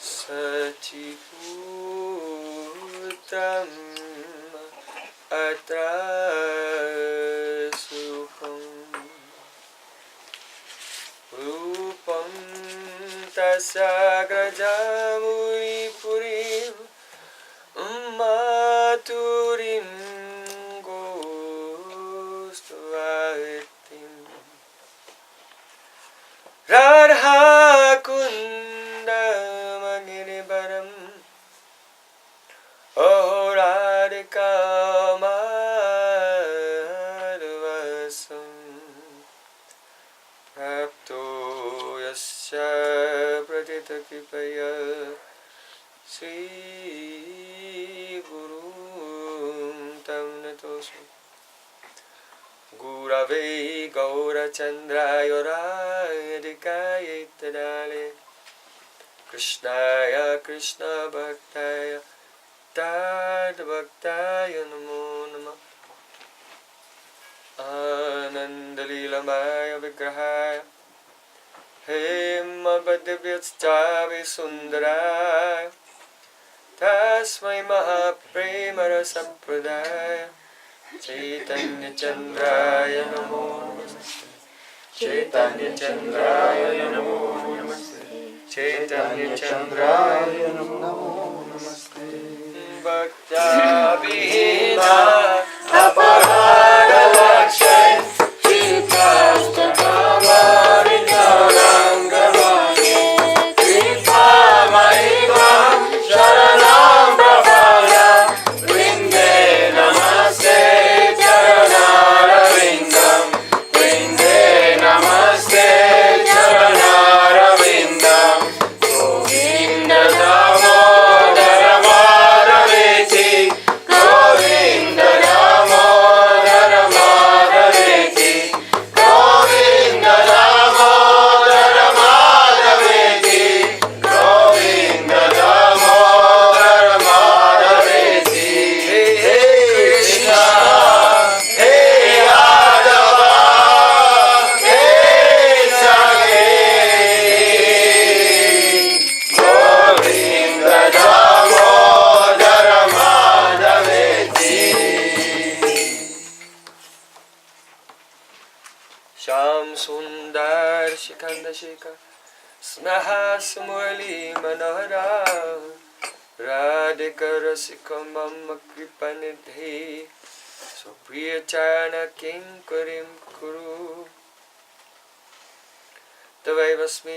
Satiputram atra sukham rupam tasagrajamuri purim maturim gostvatim radha kunda magiribaram oh radhika madhvasam rapto yasya pratita kripaya Sri Guru tam natosmi Gurave Gaura Chandraya Radhikaya Tadale Krishnaya Krishna Bhaktaya Tad Bhaktaya Namo Namah Ananda-Dham Vigrahaya Hema Bhadivyastavi Sundaraya Tasmai Mahaprema Apa-sampradayas Chaitanya Chandraya Namo Namaste Chaitanya Chandraya Namo Namaste Chaitanya Chandraya Namo Namaste Bhakta Vihina Apa-sampradayas Snaha Samurali Manohara Radhika Rasika Mama Kripanidhi Supriyachana Kinkarim Kuru Tavaivasmi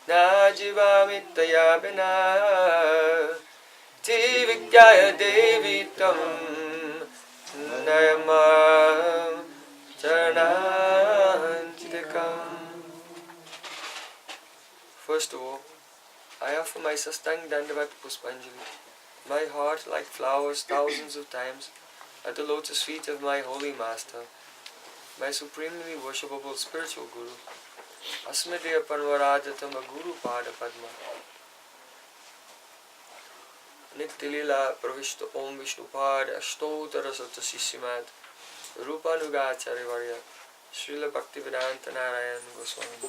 Najivami Tayabina Tivikyaya Devi Tam Nayamam Charanantikam. First of all, I offer my Sastang Dandavat Puspanjali, my heart like flowers thousands of times at the lotus feet of my holy master, my supremely worshipable spiritual guru, Asmriya Panvaradhatama Guru Pada Padma. Nittilila Pravishta Om Vishnupad Ashtotara Satasisimat Rupanugacharya Varya Srila Bhaktivinoda Thakura Goswami.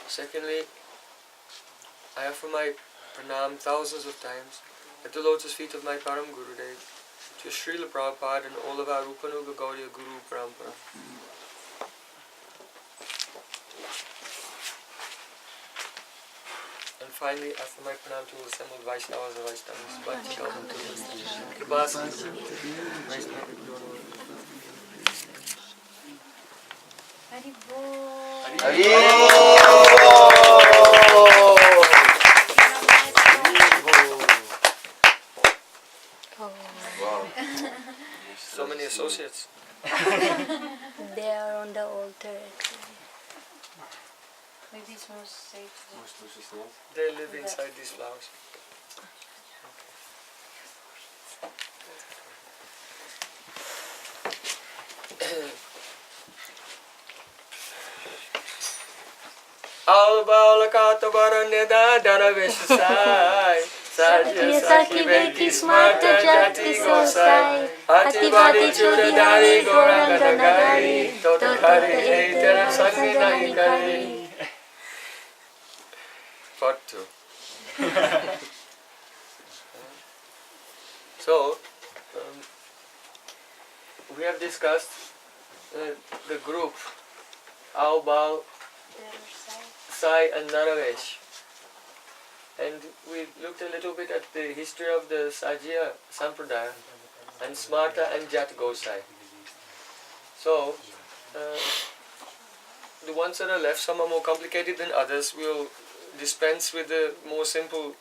Secondly, I offer my pranam thousands of times at the lotus feet of my Param Gurudev, to Srila Prabhupada and all of our Rupanuga Gaudiya Guru Parampara. And finally, I offer my pranam to all assembled Vaishnavas and Vaishnavas, Bhakti Gautam to Kripasi Vaishnava. Hari Wow. So many associates. They are on the altar actually. Maybe it's more safe. They live inside these flowers. Al Balakata Baraneda Daraveshasai Sajya Sakhi Beki Smarta Jati Gosai Atibadi Chudadari Goranga Nagari Totokari Eitara Sanginai Kari. Part 2. So, we have discussed the group Aubal, Sai and Naravesh. And we looked a little bit at the history of the Sajya Sampradaya and Smarta and Jat Gosai. So, the ones that are left, some are more complicated than others. We'll dispense with the more simple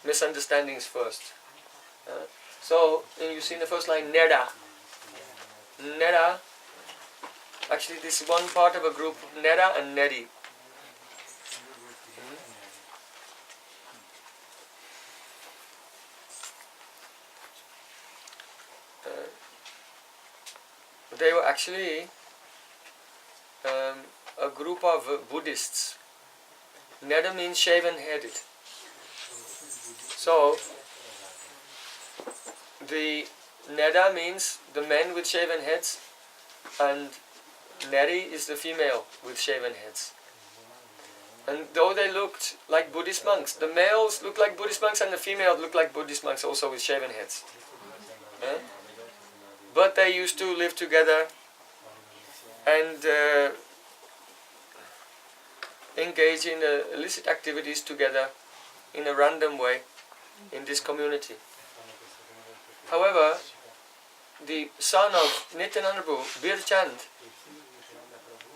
misunderstandings first. So, you see in the first line, Neda. Neda, actually this is one part of a group, Neda and Nedi. They were actually a group of Buddhists. Neda means shaven-headed. So, the Neda means the men with shaven heads, and Neri is the female with shaven heads. And though they looked like Buddhist monks, the males looked like Buddhist monks and the females looked like Buddhist monks also with shaven heads. But they used to live together and engage in illicit activities together in a random way in this community. However, the son of Nityananda Prabhu, Birchand,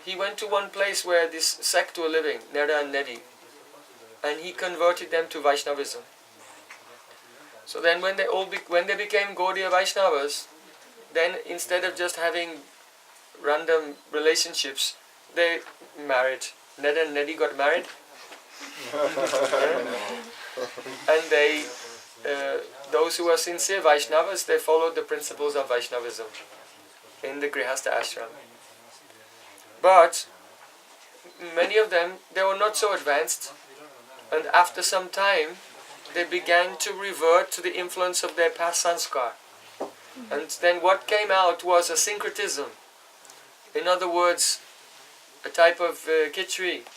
he went to one place where this sect were living, Neda and Nedi, and he converted them to Vaishnavism. So then when they became Gaudiya Vaishnavas, then instead of just having random relationships, they married. Neda and Nedi got married. And they, those who were sincere Vaishnavas, they followed the principles of Vaishnavism in the Grihastha ashram. But many of them, they were not so advanced, and after some time they began to revert to the influence of their past sanskar. And then what came out was a syncretism. In other words, a type of khichdi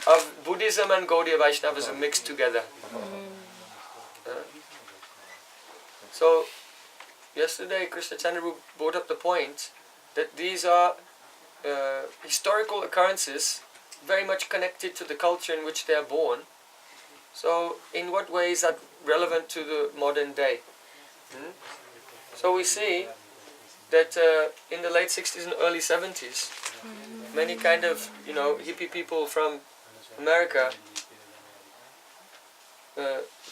of Buddhism and Gaudiya Vaishnavism mixed together. So, yesterday Krishna Chandra brought up the point that these are historical occurrences very much connected to the culture in which they are born. So, in what way is that relevant to the modern day? So we see that in the late 60s and early 70s, many kind of, hippie people from America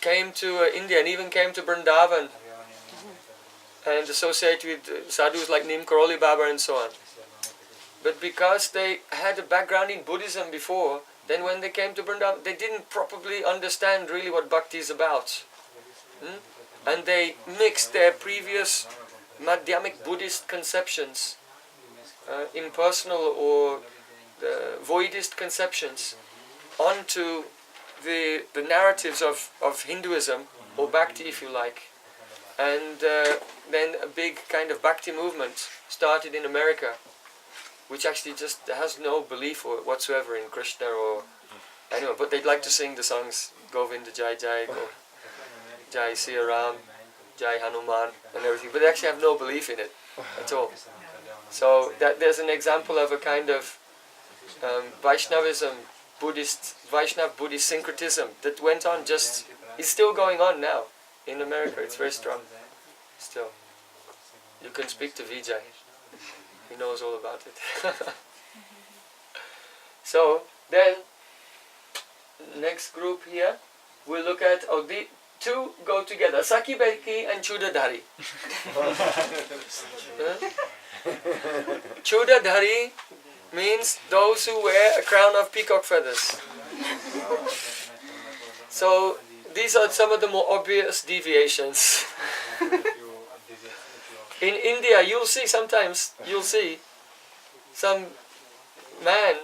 came to India and even came to Vrindavan and associated with sadhus like Neem Karoli Baba and so on. But because they had a background in Buddhism before, then when they came to Vrindavan, they didn't properly understand really what bhakti is about. And they mixed their previous Madhyamic Buddhist conceptions, impersonal or voidist conceptions, onto the narratives of Hinduism, or Bhakti if you like. And then a big kind of Bhakti movement started in America, which actually just has no belief whatsoever in Krishna or anyone, but they'd like to sing the songs Govinda Jai Jai, Jai Siya Ram, Jai Hanuman and everything, but they actually have no belief in it at all. So there's an example of a kind of Vaishnavism, Vaishnav Buddhist syncretism that went on is still going on now in America. It's very strong still. You can speak to Vijay. He knows all about it. So then, next group here, we'll look at, the two go together, Saki Beki and Chudadhari. Chudadhari means those who wear a crown of peacock feathers. So these are some of the more obvious deviations. In India, you'll see some man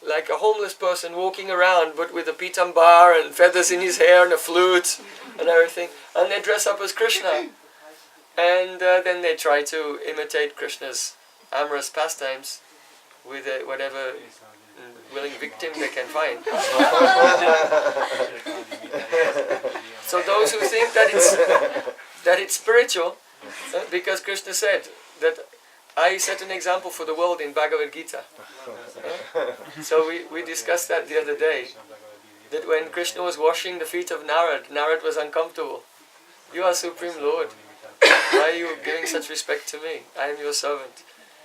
like a homeless person walking around, but with a pitambar and feathers in his hair and a flute and everything, and they dress up as Krishna, and then they try to imitate Krishna's amorous pastimes with whatever willing victim they can find. So those who think that it's spiritual, because Krishna said that I set an example for the world in Bhagavad Gita. So we discussed that the other day, that when Krishna was washing the feet of Narad, Narad was uncomfortable. You are Supreme Lord. Why are you giving such respect to me? I am your servant.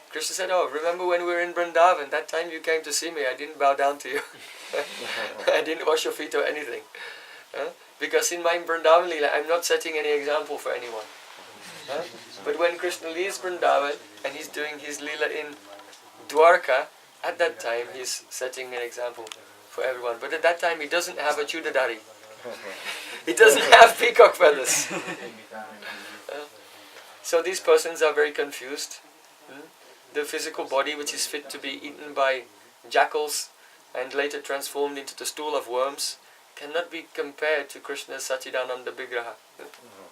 Krishna said, oh, remember when we were in Vrindavan, that time you came to see me, I didn't bow down to you. I didn't wash your feet or anything. Because in my Vrindavan Leela, I'm not setting any example for anyone. But when Krishna leaves Vrindavan and he's doing his Leela in Dwarka, at that time he's setting an example for everyone. But at that time he doesn't have a chudadari. He doesn't have peacock feathers. So these persons are very confused. The physical body, which is fit to be eaten by jackals and later transformed into the stool of worms, cannot be compared to Krishna's Sachidananda Vigraha.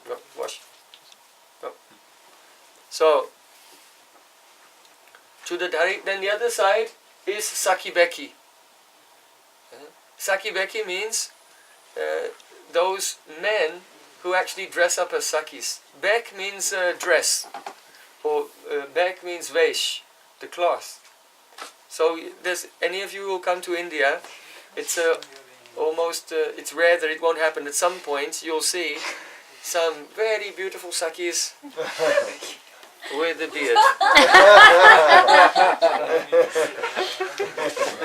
Go, wash. Go. So, Chudadhari, then the other side is Sakibeki. Sakibeki means those men who actually dress up as Sakis. Bek means dress, or Bek means Vesh, the cloth. So there's any of you who come to India, it's almost it's rare that it won't happen. At some point you'll see some very beautiful Sakis with a beard.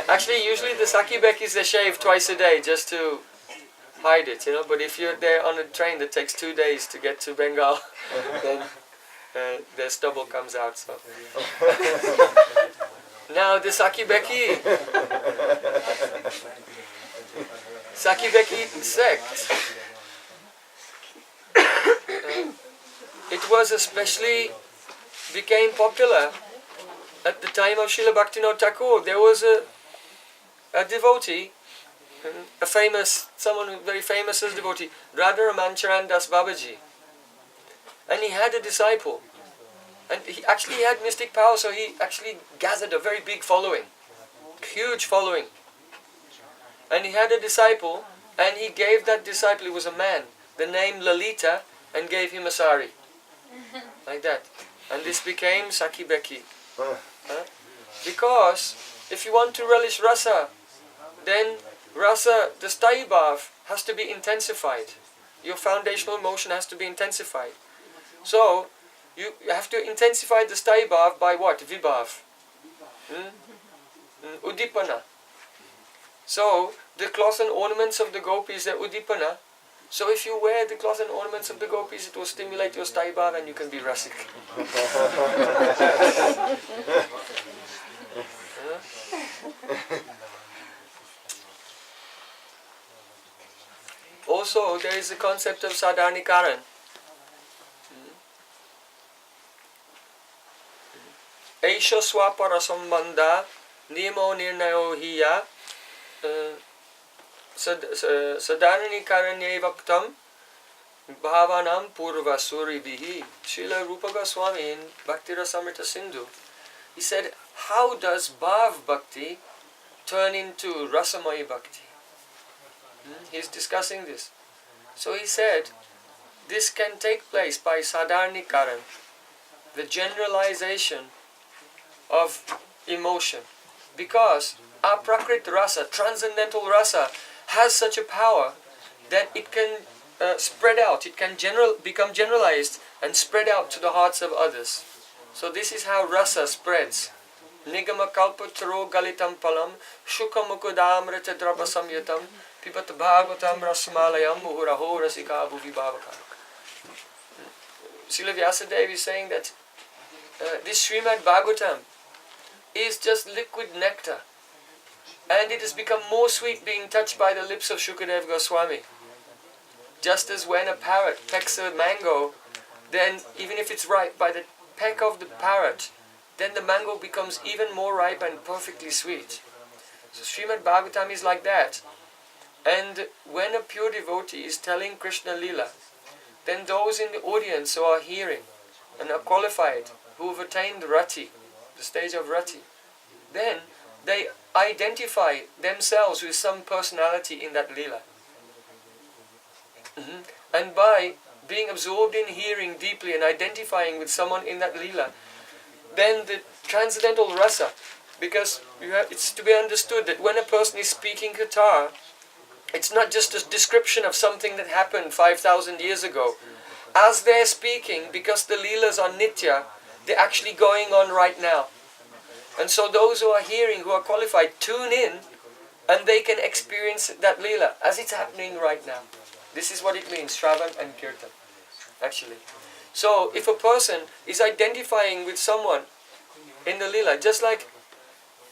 Actually, usually the Saki Bekis, they shave twice a day just to hide it, but if you're there on a train that takes 2 days to get to Bengal, then their stubble comes out. So. Now the Saki Beki sect, it was especially became popular at the time of Srila Bhaktivinoda Thakura. There was a devotee, someone very famous as devotee, Radharaman Charan Das Babaji. And he had a disciple. And he actually had mystic power, so he actually gathered a very big following. Huge following. And he had a disciple, and he gave that disciple, he was a man, the name Lalita, and gave him a sari. Like that. And this became Saki Beki. Because if you want to relish rasa, then rasa, the stai bhav, has to be intensified. Your foundational emotion has to be intensified. So, you have to intensify the stai bhav by what? Vibhav. Udipana. So, the cloth and ornaments of the gopis are udipana. So if you wear the cloth and ornaments of the gopis, it will stimulate your stai bhav and you can be rasik. Also, there is the concept of sadharnikaran. Eisha swapara sambandha nimo nirnayo hiya sadharanikaranye vaktam bhavanam purva suribihi. Srila Rupa Goswami in Bhakti Rasamrita Sindhu, he said, how does bhav bhakti turn into rasamaya bhakti? He's discussing this. So he said, this can take place by sadharnikaran, the generalization of emotion, because our prakrit rasa, transcendental rasa, has such a power that it can spread out, it can become generalized and spread out to the hearts of others. So this is how rasa spreads. Nigama kalpataro galitam palam shukha mukudamrita drapa samyatam pipat bhagavatam rasmalayam muhuraho rasika bhuvi bhavaka. Srila Vyasadeva is saying that this Srimad Bhagavatam is just liquid nectar, and it has become more sweet being touched by the lips of Shukadeva Goswami. Just as when a parrot pecks a mango, then even if it's ripe, by the peck of the parrot, then the mango becomes even more ripe and perfectly sweet. So Srimad Bhagavatam is like that. And when a pure devotee is telling Krishna Leela, then those in the audience who are hearing and are qualified, who have attained Rati, the stage of Rati, then they identify themselves with some personality in that Leela. And by being absorbed in hearing deeply and identifying with someone in that Leela, then the transcendental rasa, because it's to be understood that when a person is speaking Katha, it's not just a description of something that happened 5,000 years ago. As they're speaking, because the Leelas are Nitya, they're actually going on right now. And so those who are hearing, who are qualified, tune in and they can experience that Leela as it's happening right now. This is what it means, Shravan and Kirtan, actually. So if a person is identifying with someone in the Leela, just like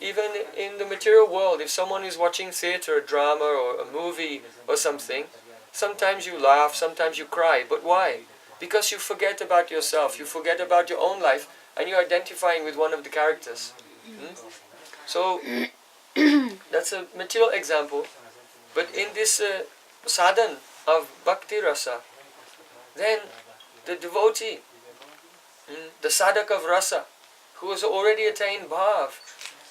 even in the material world, if someone is watching theatre, a drama or a movie or something, sometimes you laugh, sometimes you cry. But why? Because you forget about yourself, you forget about your own life, and you're identifying with one of the characters. So, that's a material example. But in this sadhan of bhakti rasa, then the devotee, the sadhak of rasa, who has already attained bhav,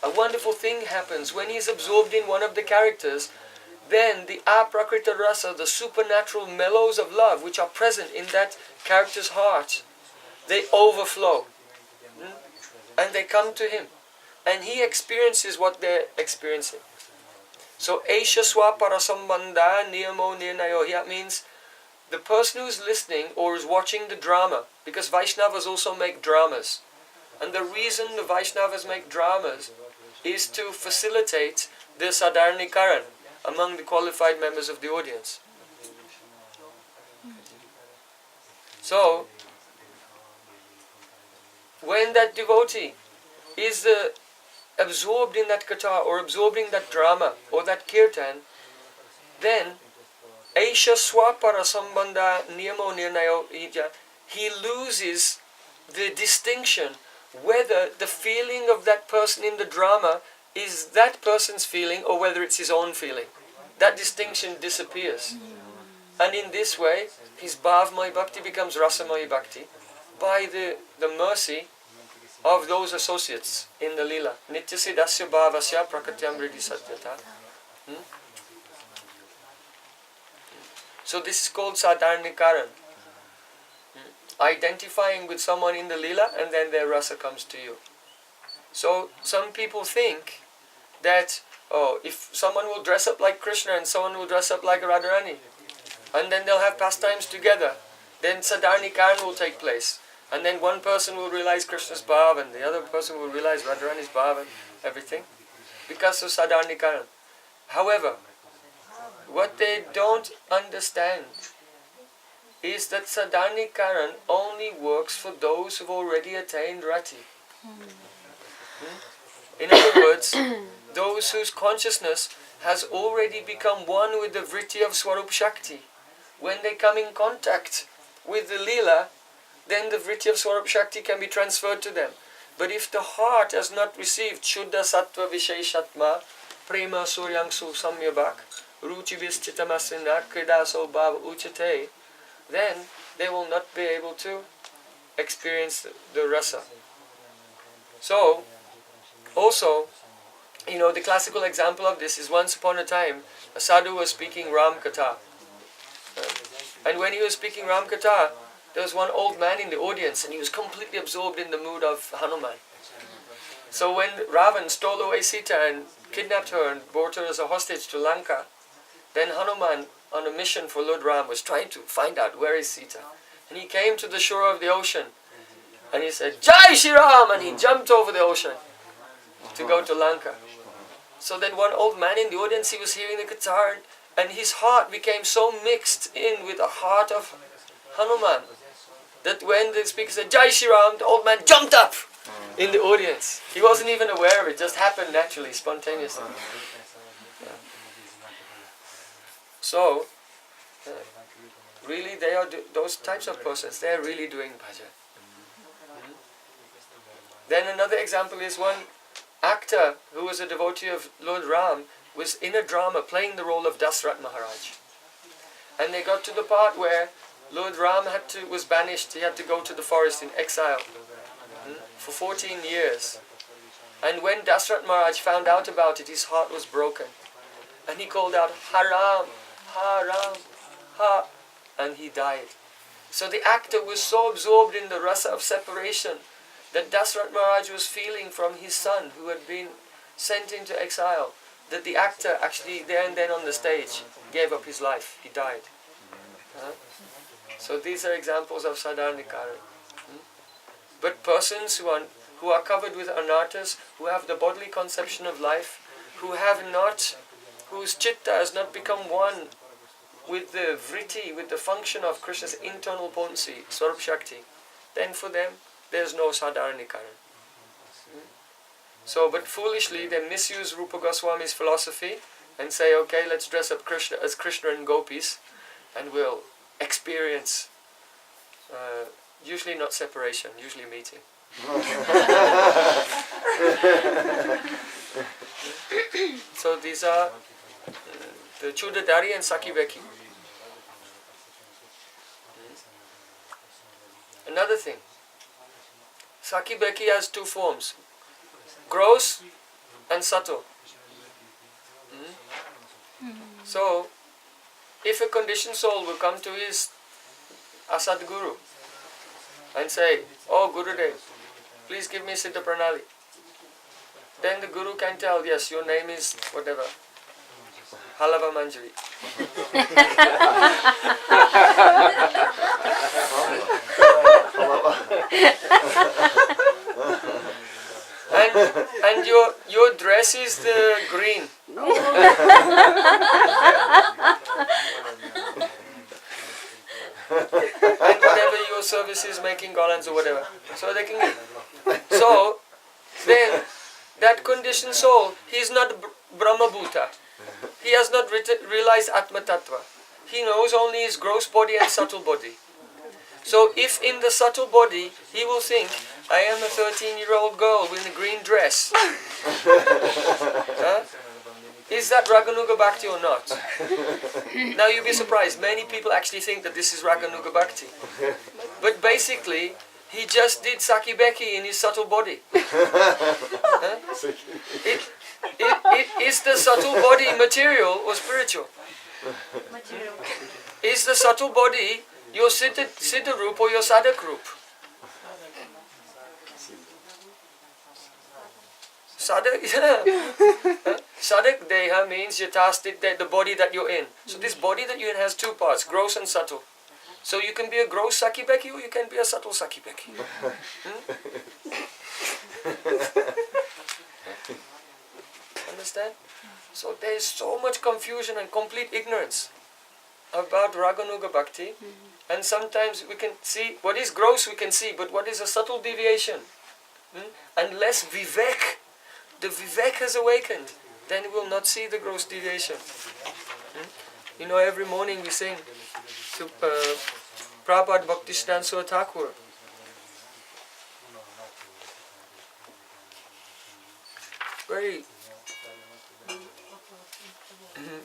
a wonderful thing happens when he is absorbed in one of the characters. Then the aprakrita rasa, the supernatural mellows of love which are present in that character's heart, they overflow. And they come to him. And he experiences what they're experiencing. So, Aisha swaparasambandha niyamo nirnayo. That means the person who is listening or is watching the drama, because Vaishnavas also make dramas. And the reason the Vaishnavas make dramas is to facilitate the sadharnikaran among the qualified members of the audience. So, when that devotee is absorbed in that katha or absorbed in that drama or that kirtan, then Aisha swapara sambandha niyamo nirnayo ija, he loses the distinction whether the feeling of that person in the drama is that person's feeling or whether it's his own feeling. That distinction disappears. And in this way, his bhavmaya bhakti becomes rasamaya bhakti by the mercy of those associates in the Leela. Nityasi dasya bhavasya prakatyam vriddhi satyata. So this is called sadharnikaran. Identifying with someone in the Leela and then their rasa comes to you. So some people think that, if someone will dress up like Krishna and someone will dress up like Radharani, and then they'll have pastimes together, then sadharnikaran will take place. And then one person will realize Krishna's bhav and the other person will realize Radharani's bhav and everything because of sadharnikaran. However, what they don't understand is that sadharnikaran only works for those who've already attained rati. In other words, those whose consciousness has already become one with the vritti of Swarup Shakti. When they come in contact with the Leela, then the vritti of Swarup Shakti can be transferred to them. But if the heart has not received Shuddha Sattva Visheshatma, Prema Suryangsu Samyabhak, Ruchi Visthitamasina Kridaso Bhava Uchate, then they will not be able to experience the rasa. So, also, the classical example of this is once upon a time, a sadhu was speaking Ram Katha. And when he was speaking Ram Katha, there was one old man in the audience and he was completely absorbed in the mood of Hanuman. So when Ravan stole away Sita and kidnapped her and brought her as a hostage to Lanka, then Hanuman, on a mission for Lord Ram, was trying to find out where is Sita. And he came to the shore of the ocean and he said, Jai Shri Ram! And he jumped over the ocean to go to Lanka. So then one old man in the audience, he was hearing the guitar and his heart became so mixed in with the heart of Hanuman that when the speaker said Jai Shri Ram, the old man jumped up in the audience. He wasn't even aware of it, just happened naturally, spontaneously. So, really they are those types of persons, they are really doing bhajan. Then another example is one actor who was a devotee of Lord Ram was in a drama playing the role of Dasrath Maharaj. And they got to the part where Lord Ram was banished. He had to go to the forest in exile for 14 years. And when Dasrath Maharaj found out about it, his heart was broken. And he called out, Haram, Haram, Ha, and he died. So the actor was so absorbed in the rasa of separation that Dasrath Maharaj was feeling from his son who had been sent into exile, that the actor actually there and then on the stage gave up his life. He died. So these are examples of sadharnikaran. But persons who are covered with anarthas, who have the bodily conception of life, whose chitta has not become one with the vritti, with the function of Krishna's internal potency, Swarup Shakti, then for them there's no sadharanikaran. So, but foolishly they misuse Rupa Goswami's philosophy and say, okay, let's dress up Krishna as Krishna and gopis and we'll experience, usually not separation, usually meeting. So these are the Chudadari and Sakibeki. Another thing, Sakibeki has two forms, gross and subtle. So, if a conditioned soul will come to his Asad Guru and say, oh Gurudev, please give me Siddha Pranali, then the Guru can tell, yes, your name is whatever, Halava Manjari. and your dress is the green. And whatever your service is, making garlands or whatever. So they can. So then that conditioned soul, he is not Brahma Bhuta. He has not realized Atma Tattva. He knows only his gross body and subtle body. So if in the subtle body he will think, I am a 13-year-old girl with a green dress. Is that Raganuga Bhakti or not? Now you'll be surprised, many people actually think that this is Raganuga Bhakti. But basically, he just did Sakibeki in his subtle body. Is the subtle body material or spiritual? Material. Is the subtle body your Siddha Roop or your Sadak Roop? Sadak, Sadak Deha means Yatastit, the body that you're in. So this body that you're in has two parts, gross and subtle. So you can be a gross Sakibeki or you can be a subtle Sakibeki. Understand? So there is so much confusion and complete ignorance about Raganuga Bhakti. And sometimes we can see, what is gross we can see, but what is a subtle deviation? Unless Vivek, the Vivek has awakened, then we will not see the gross deviation. You know, every morning we sing to Prabhupada Bhaktivinoda Thakura. Very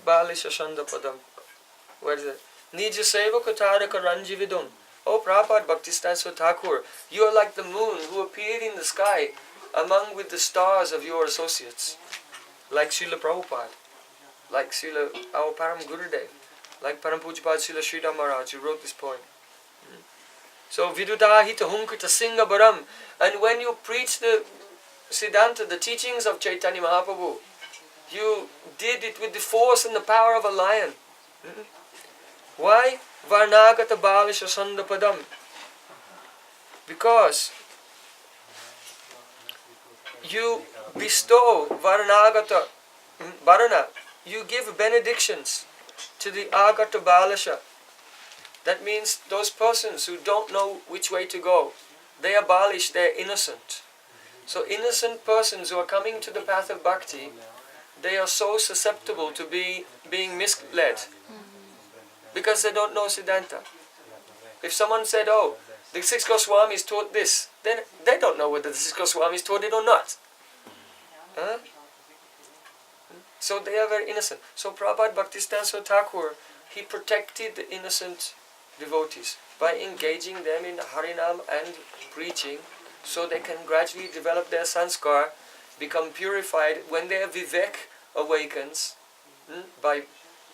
Balisha Shanda Padam. Where is it? Nija Sevaka Taraka Ranjividum. Oh Prabhupada Bhaktivinoda Thakura, you are like the moon who appeared in the sky among with the stars of your associates. Like Srila Prabhupada, like Srila our Param Gurudeva, like Param Pujapad Srila Sridhar Maharaj who wrote this poem. So Vidudahita Hunkata Singha Baram. And when you preach the Siddhanta, the teachings of Chaitanya Mahaprabhu, you did it with the force and the power of a lion. Why? Varnagata Balisha Sandapadam. Because you bestow Varnagata, Varana, you give benedictions to the Agata Balasha. That means those persons who don't know which way to go, they are Balish, they are innocent. So innocent persons who are coming to the path of bhakti, they are so susceptible to being misled. Because they don't know Siddhanta. If someone said, oh, the six Goswamis taught this, then they don't know whether the six Goswamis taught it or not. Huh? So they are very innocent. So Prabhupada Bhaktisiddhanta Thakur, he protected the innocent devotees by engaging them in Harinam and preaching, so they can gradually develop their sanskar, become purified. When their vivek awakens, by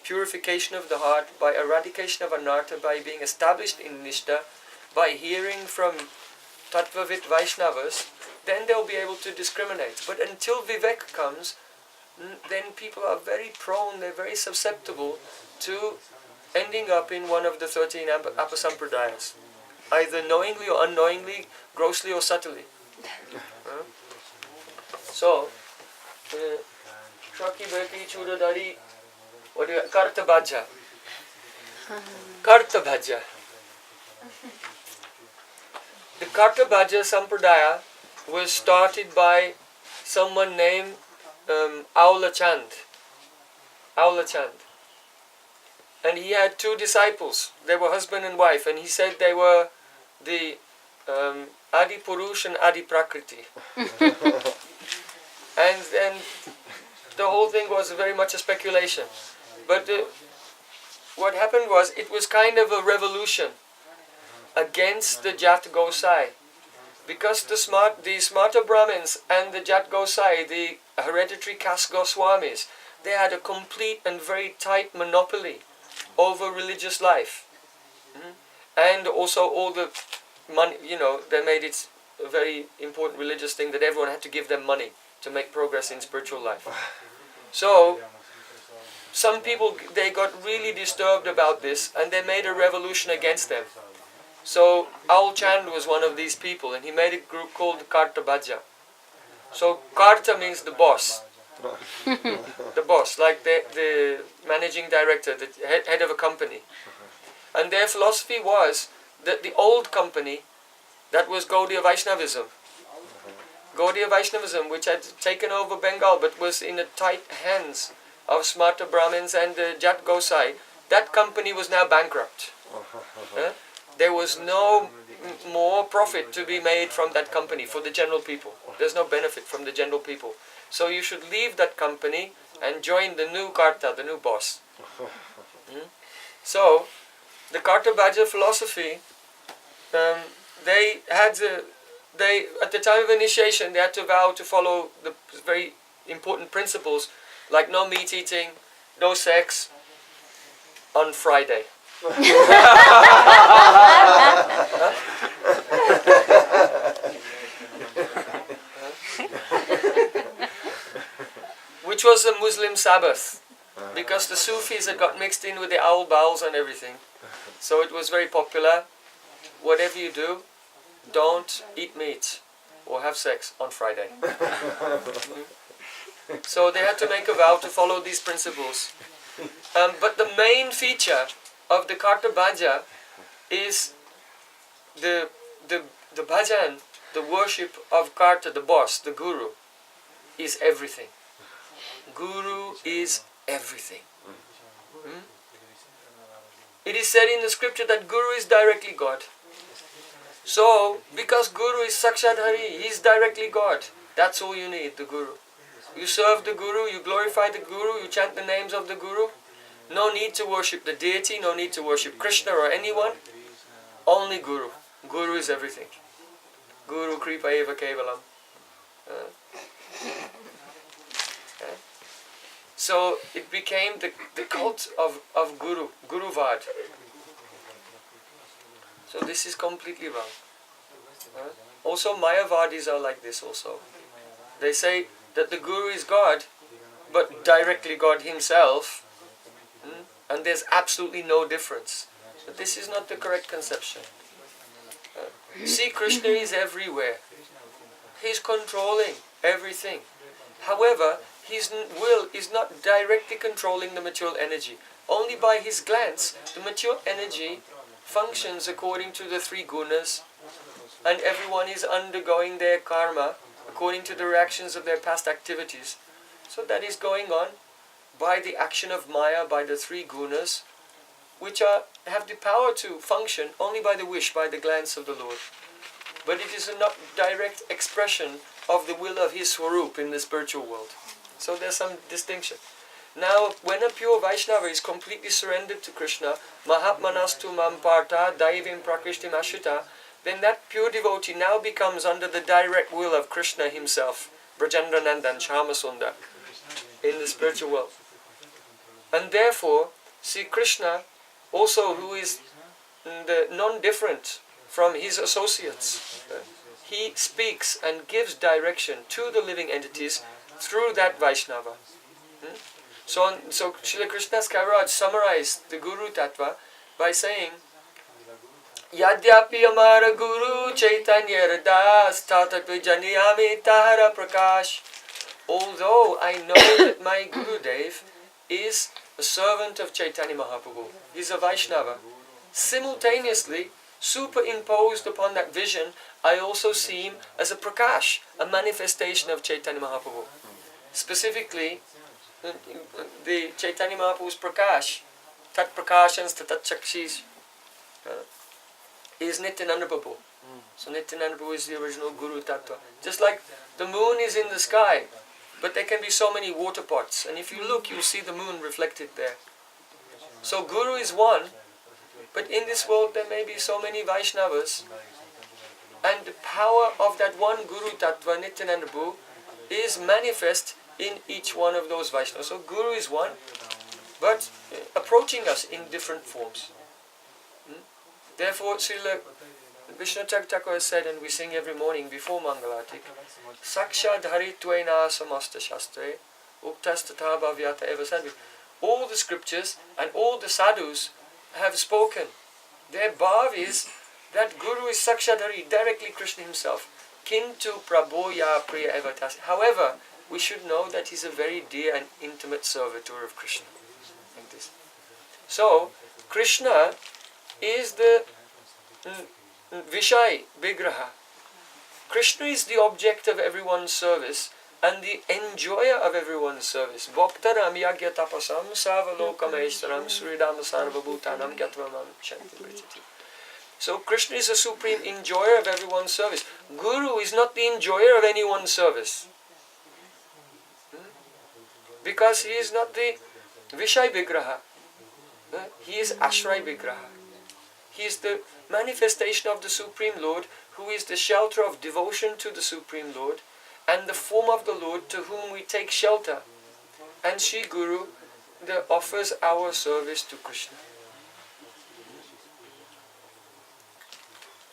purification of the heart, by eradication of anartha, by being established in nishta, by hearing from tattvavit Vaishnavas, then they'll be able to discriminate. But until vivek comes, then people are very prone, they're very susceptible to ending up in one of the 13 Apa-sampradayas, either knowingly or unknowingly, grossly or subtly. So, Shaki Bhakti Chudadari, what do you Karta Bhaja. Karta Bhaja. The Karta Bhaja Sampradaya was started by someone named Aula Chand. And he had two disciples. They were husband and wife, and he said they were the Adi Purush and Adi Prakriti. And then the whole thing was very much a speculation. But what happened was, it was kind of a revolution against the Jat Gosai. Because the smarta Brahmins and the Jat Gosai, the hereditary caste Goswamis, they had a complete and very tight monopoly over religious life. And also all the money, they made it a very important religious thing that everyone had to give them money to make progress in spiritual life. So, some people, they got really disturbed about this and they made a revolution against them. So, Aul Chand was one of these people, and he made a group called Karta Bhaja. So, Karta means the boss. The boss, like the managing director, the head of a company. And their philosophy was that the old company, that was Gaudiya Vaishnavism. Gaudiya Vaishnavism, which had taken over Bengal but was in the tight hands of Smarta Brahmins and the Jat Gosai, that company was now bankrupt. There was no more profit to be made from that company for the general people. There's no benefit from the general people. So you should leave that company and join the new Karta, the new boss. So, the Karta Bhaja philosophy, at the time of initiation, they had to vow to follow the very important principles, like no meat eating, no sex, on Friday. Which was a Muslim Sabbath, because the Sufis had got mixed in with the owl bowls and everything. So it was very popular. Whatever you do, don't eat meat or have sex on Friday. So they had to make a vow to follow these principles. But the main feature of the Karta Bhaja is the bhajan, the worship of Karta, the boss, the Guru, is everything. Guru is everything. It is said in the scripture that Guru is directly God. So, because Guru is Sakshat Hari, he is directly God. That's all you need, the Guru. You serve the Guru, you glorify the Guru, you chant the names of the Guru. No need to worship the deity, no need to worship Krishna or anyone. Only Guru. Guru is everything. Guru Kripa Eva Kevalam. So it became the cult of Guru, Guruvad. So this is completely wrong. Also Mayavadis are like this also. They say that the Guru is God, but directly God himself, and there's absolutely no difference. But this is not the correct conception. See, Krishna is everywhere. He's controlling everything. However, his will is not directly controlling the material energy. Only by his glance, the material energy functions according to the three gunas, and everyone is undergoing their karma according to the reactions of their past activities. So that is going on by the action of Maya, by the three gunas, which have the power to function only by the wish, by the glance of the Lord. but it is a not direct expression of the will of his Swarup in the spiritual world. So there's some distinction. Now, when a pure Vaishnava is completely surrendered to Krishna, Mahatmanastu Mamparta Daivim Prakrishtim Ashita, then that pure devotee now becomes under the direct will of Krishna himself, Brajendrananda and Shyamasundar, in the spiritual world. And therefore, see Krishna also, who is the non-different from his associates, he speaks and gives direction to the living entities through that Vaishnava. So Srila Krishna's Kaviraj summarized the Guru Tattva by saying, Yadyapi amara Guru Chaitanya Radas Tatapi Janiyami Tahara Prakash. Although I know that my Gurudev is a servant of Chaitanya Mahaprabhu, he is a Vaishnava, simultaneously superimposed upon that vision, I also see him as a Prakash, a manifestation of Chaitanya Mahaprabhu. Specifically, the Chaitanya Mahaprabhu's Prakash, Tat Prakashans, Tat Chakshis, is Nityananda Prabhu. So Nityananda Prabhu is the original Guru Tattva. Just like the moon is in the sky, but there can be so many water pots, and if you look, you'll see the moon reflected there. So Guru is one, but in this world there may be so many Vaishnavas, and the power of that one Guru Tattva, Nityananda Prabhu, is manifest in each one of those Vaishnavas. So Guru is one, but approaching us in different forms. Therefore, Srila Vishnu Thakur has said, and we sing every morning before Mangalatik, Saksha Dhari Tvaina Samasta Shastre Uktastatha Bhavyata Eva Sadhu. All the scriptures and all the sadhus have spoken. Their bhav is that Guru is Sakshadhari, directly Krishna himself. Kintu Prabhoya Priya Evatas. However, we should know that he's a very dear and intimate servitor of Krishna. Like this. So, Krishna is the Vishai Vigraha. Krishna is the object of everyone's service and the enjoyer of everyone's service. Bhaktaram yagya tapasam savalokameshtaram suridama sarvabhutanam gyatvanam shanti prititi. So Krishna is the supreme enjoyer of everyone's service. Guru is not the enjoyer of anyone's service. Because he is not the Vishai Vigraha. He is Ashray Vigraha. He is the manifestation of the Supreme Lord, who is the shelter of devotion to the Supreme Lord and the form of the Lord to whom we take shelter. And Shri Guru offers our service to Krishna.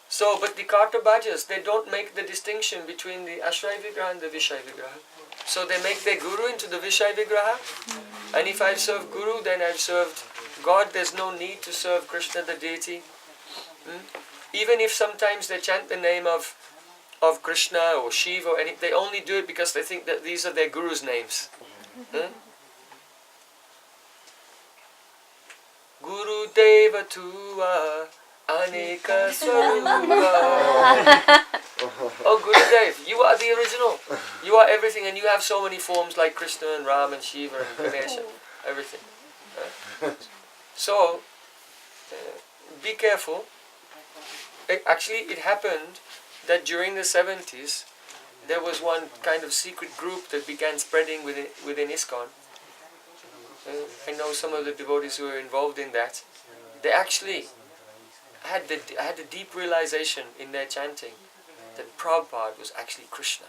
So, but the Kartabhajas, they don't make the distinction between the Ashray Vigraha and the Vishai Vigraha. So they make their Guru into the Vishai Vigraha, and if I've served Guru, then I've served God. There's no need to serve Krishna, the deity. Even if sometimes they chant the name of Krishna or Shiva or anything, they only do it because they think that these are their Guru's names. Guru Deva Tuva Aneka Swarupa. Oh Gurudev, you are the original. You are everything, and you have so many forms like Krishna and Ram and Shiva and Ganesha, everything. So, be careful. Actually, it happened that during the 70s, there was one kind of secret group that began spreading within ISKCON. I know some of the devotees who were involved in that. They actually had a deep realization in their chanting that Prabhupada was actually Krishna.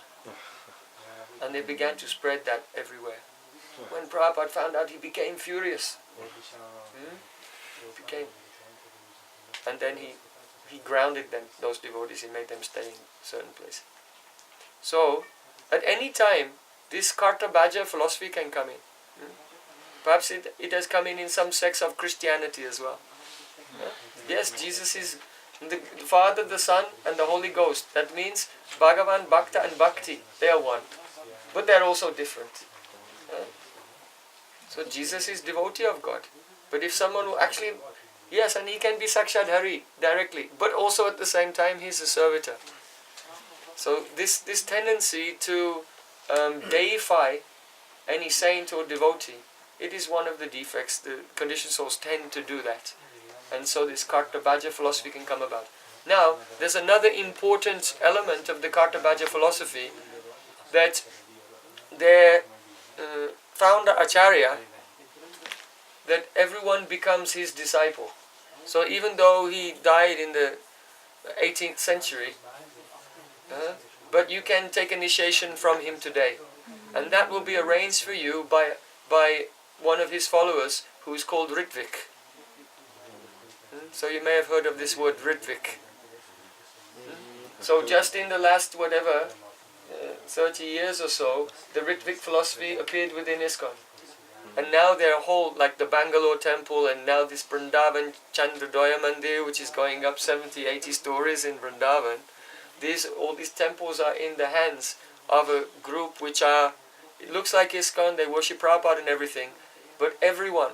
And they began to spread that everywhere. When Prabhupada found out, he became furious. And then he grounded them, those devotees, he made them stay in a certain place. So, at any time, this Kartabhaja philosophy can come in. Perhaps it has come in some sects of Christianity as well. Yes, Jesus is the Father, the Son, and the Holy Ghost. That means Bhagavan, Bhakta and Bhakti, they are one. But they are also different. So Jesus is devotee of God. But if someone who actually, yes, and he can be Sakshat Hari directly, but also at the same time he is a servitor. So this tendency to deify any saint or devotee, it is one of the defects. The conditioned souls tend to do that. And so this Kartabhaja philosophy can come about. Now, there's another important element of the Kartabhaja philosophy, that their founder Acharya, that everyone becomes his disciple. So even though he died in the 18th century, but you can take initiation from him today. And that will be arranged for you by one of his followers, who is called Ritvik. So you may have heard of this word Ritvik. So just in the last 30 years or so, the Ritvik philosophy appeared within ISKCON. And now there are whole, like the Bangalore temple, and now this Vrindavan Chandrodaya Mandir, which is going up 70, 80 stories in Vrindavan. All these temples are in the hands of a group which are, it looks like ISKCON, they worship Prabhupada and everything, but everyone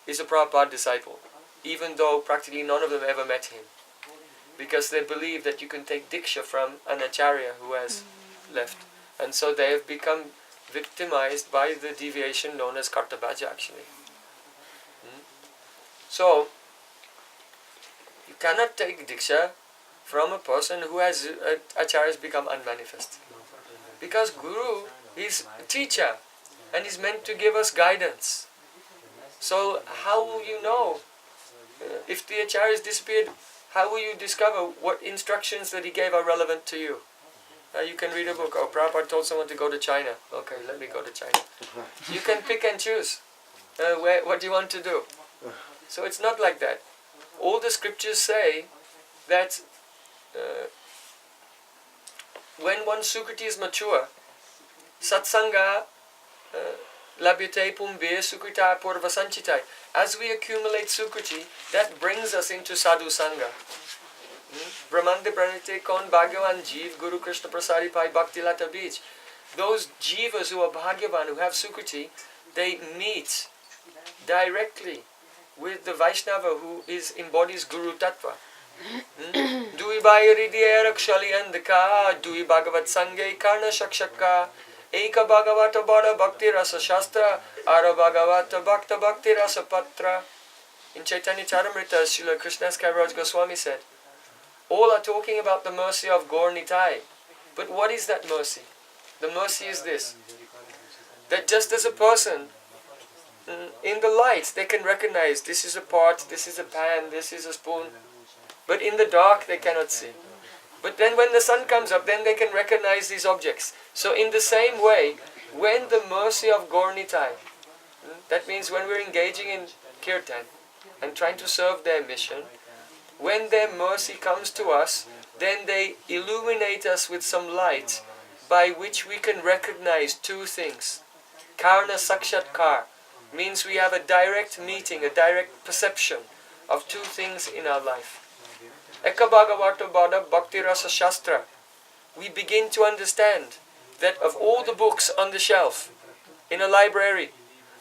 is a Prabhupada disciple, even though practically none of them ever met him. Because they believe that you can take Diksha from an Acharya who has left. And so they have become victimized by the deviation known as Kartabhaja actually. So, you cannot take Diksha from a person who has Acharyas become unmanifest. Because Guru is a teacher and is meant to give us guidance. So how will you know? If the Acharyas disappeared, how will you discover what instructions that he gave are relevant to you? You can read a book. Oh, Prabhupada told someone to go to China. Okay, let me go to China. You can pick and choose what you want to do. So it's not like that. All the scriptures say that when one Sukriti is mature, satsanga labhyate pumbe sukrita purva sanchitai. As we accumulate Sukriti, that brings us into sadhu sangha. Brahmande pranite kon bhagyavan jeev guru krishna prasari pai bhakti lata bij. Those jivas who are bhagyavan, who have Sukriti, they meet directly with the Vaishnava who embodies Guru Tattva. Dui Bayaridi Rakshali Andaka, Dui Bhagavat Sange Karna Shakshaka, Eka Bhagavata Bada Bhakti Rasa Shastra, Ara Bhagavata Bhakta Bhakti Rasa Patra. In Chaitanya Charitamrita, Srila Krishnas Kaviraj Goswami said, all are talking about the mercy of Gaur Nitai. But what is that mercy? The mercy is this, that just as a person, in the light they can recognize this is a pot, this is a pan, this is a spoon. But in the dark they cannot see. But then when the sun comes up, then they can recognize these objects. So in the same way, when the mercy of Gaur Nitai, that means when we're engaging in kirtan and trying to serve their mission, when their mercy comes to us, then they illuminate us with some light by which we can recognize two things. Karna Sakshatkar means we have a direct meeting, a direct perception of two things in our life. Eka Bhagavata Bada Bhakti Rasa Shastra. We begin to understand that of all the books on the shelf in a library,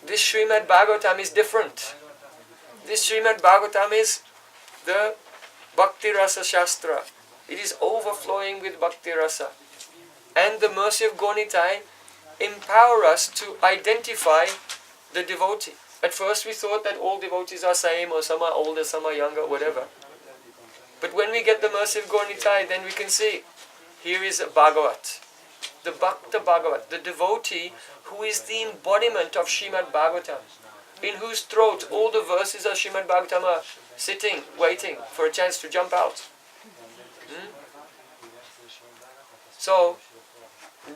this Srimad Bhagavatam is different. This Srimad Bhagavatam is the Bhakti Rasa Shastra. It is overflowing with Bhakti Rasa. And the mercy of Gaur Nitai empower us to identify the devotee. At first we thought that all devotees are same, or some are older, some are younger, whatever. But when we get the mercy of Gaur Nitai, then we can see, here is a Bhagavat, the Bhakta Bhagavat, the devotee who is the embodiment of Srimad Bhagavatam, in whose throat all the verses of Srimad Bhagavatam are sitting, waiting for a chance to jump out. So,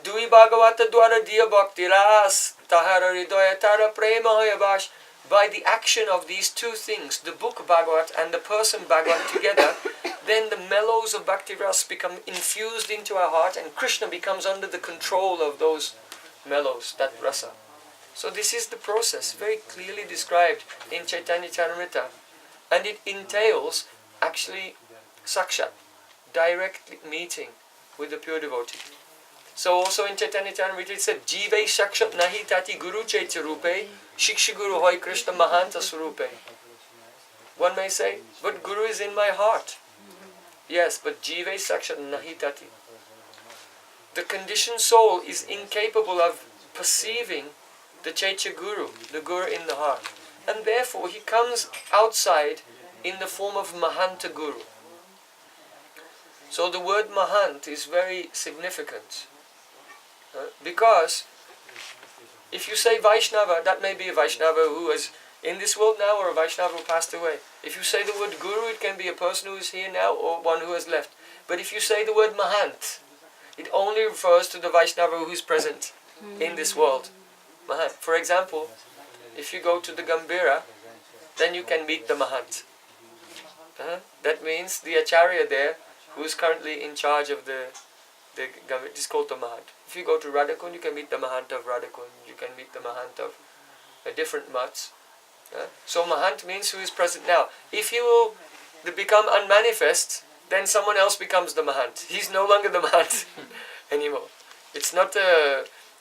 Dui Bhagavata Dwara Diya Bhakti Ras Tahara Hridaya Tara Prema Hoyabash. By the action of these two things, the book Bhagavat and the person Bhagavat together, then the mellows of Bhakti Ras become infused into our heart, and Krishna becomes under the control of those mellows, that rasa. So this is the process, very clearly described in Chaitanya Charitamrita. And it entails actually sakshat, direct meeting with the pure devotee. So also in Chaitanya Charitamrita it said, Jivai sakshat nahi tati guru chaitya rupe, shiksha guru hoy Krishna mahanta surupe. One may say, but Guru is in my heart. Yes, but Jivai sakshat nahi tati. The conditioned soul is incapable of perceiving the Chaitya Guru, the Guru in the heart. And therefore he comes outside in the form of Mahanta Guru. So the word Mahant is very significant. Because if you say Vaishnava, that may be a Vaishnava who is in this world now or a Vaishnava who passed away. If you say the word Guru, it can be a person who is here now or one who has left. But if you say the word Mahant, it only refers to the Vaishnava who is present in this world. Mahant. For example, if you go to the Gambhira, then you can meet the Mahant. That means the Acharya there, who is currently in charge of the Gambhira, it is called the Mahant. If you go to Radhakund, you can meet the Mahant of Radhakund. You can meet the Mahant of different mats. So Mahant means who is present now. If you will become unmanifest, then someone else becomes the Mahant. He's no longer the Mahant anymore. It's not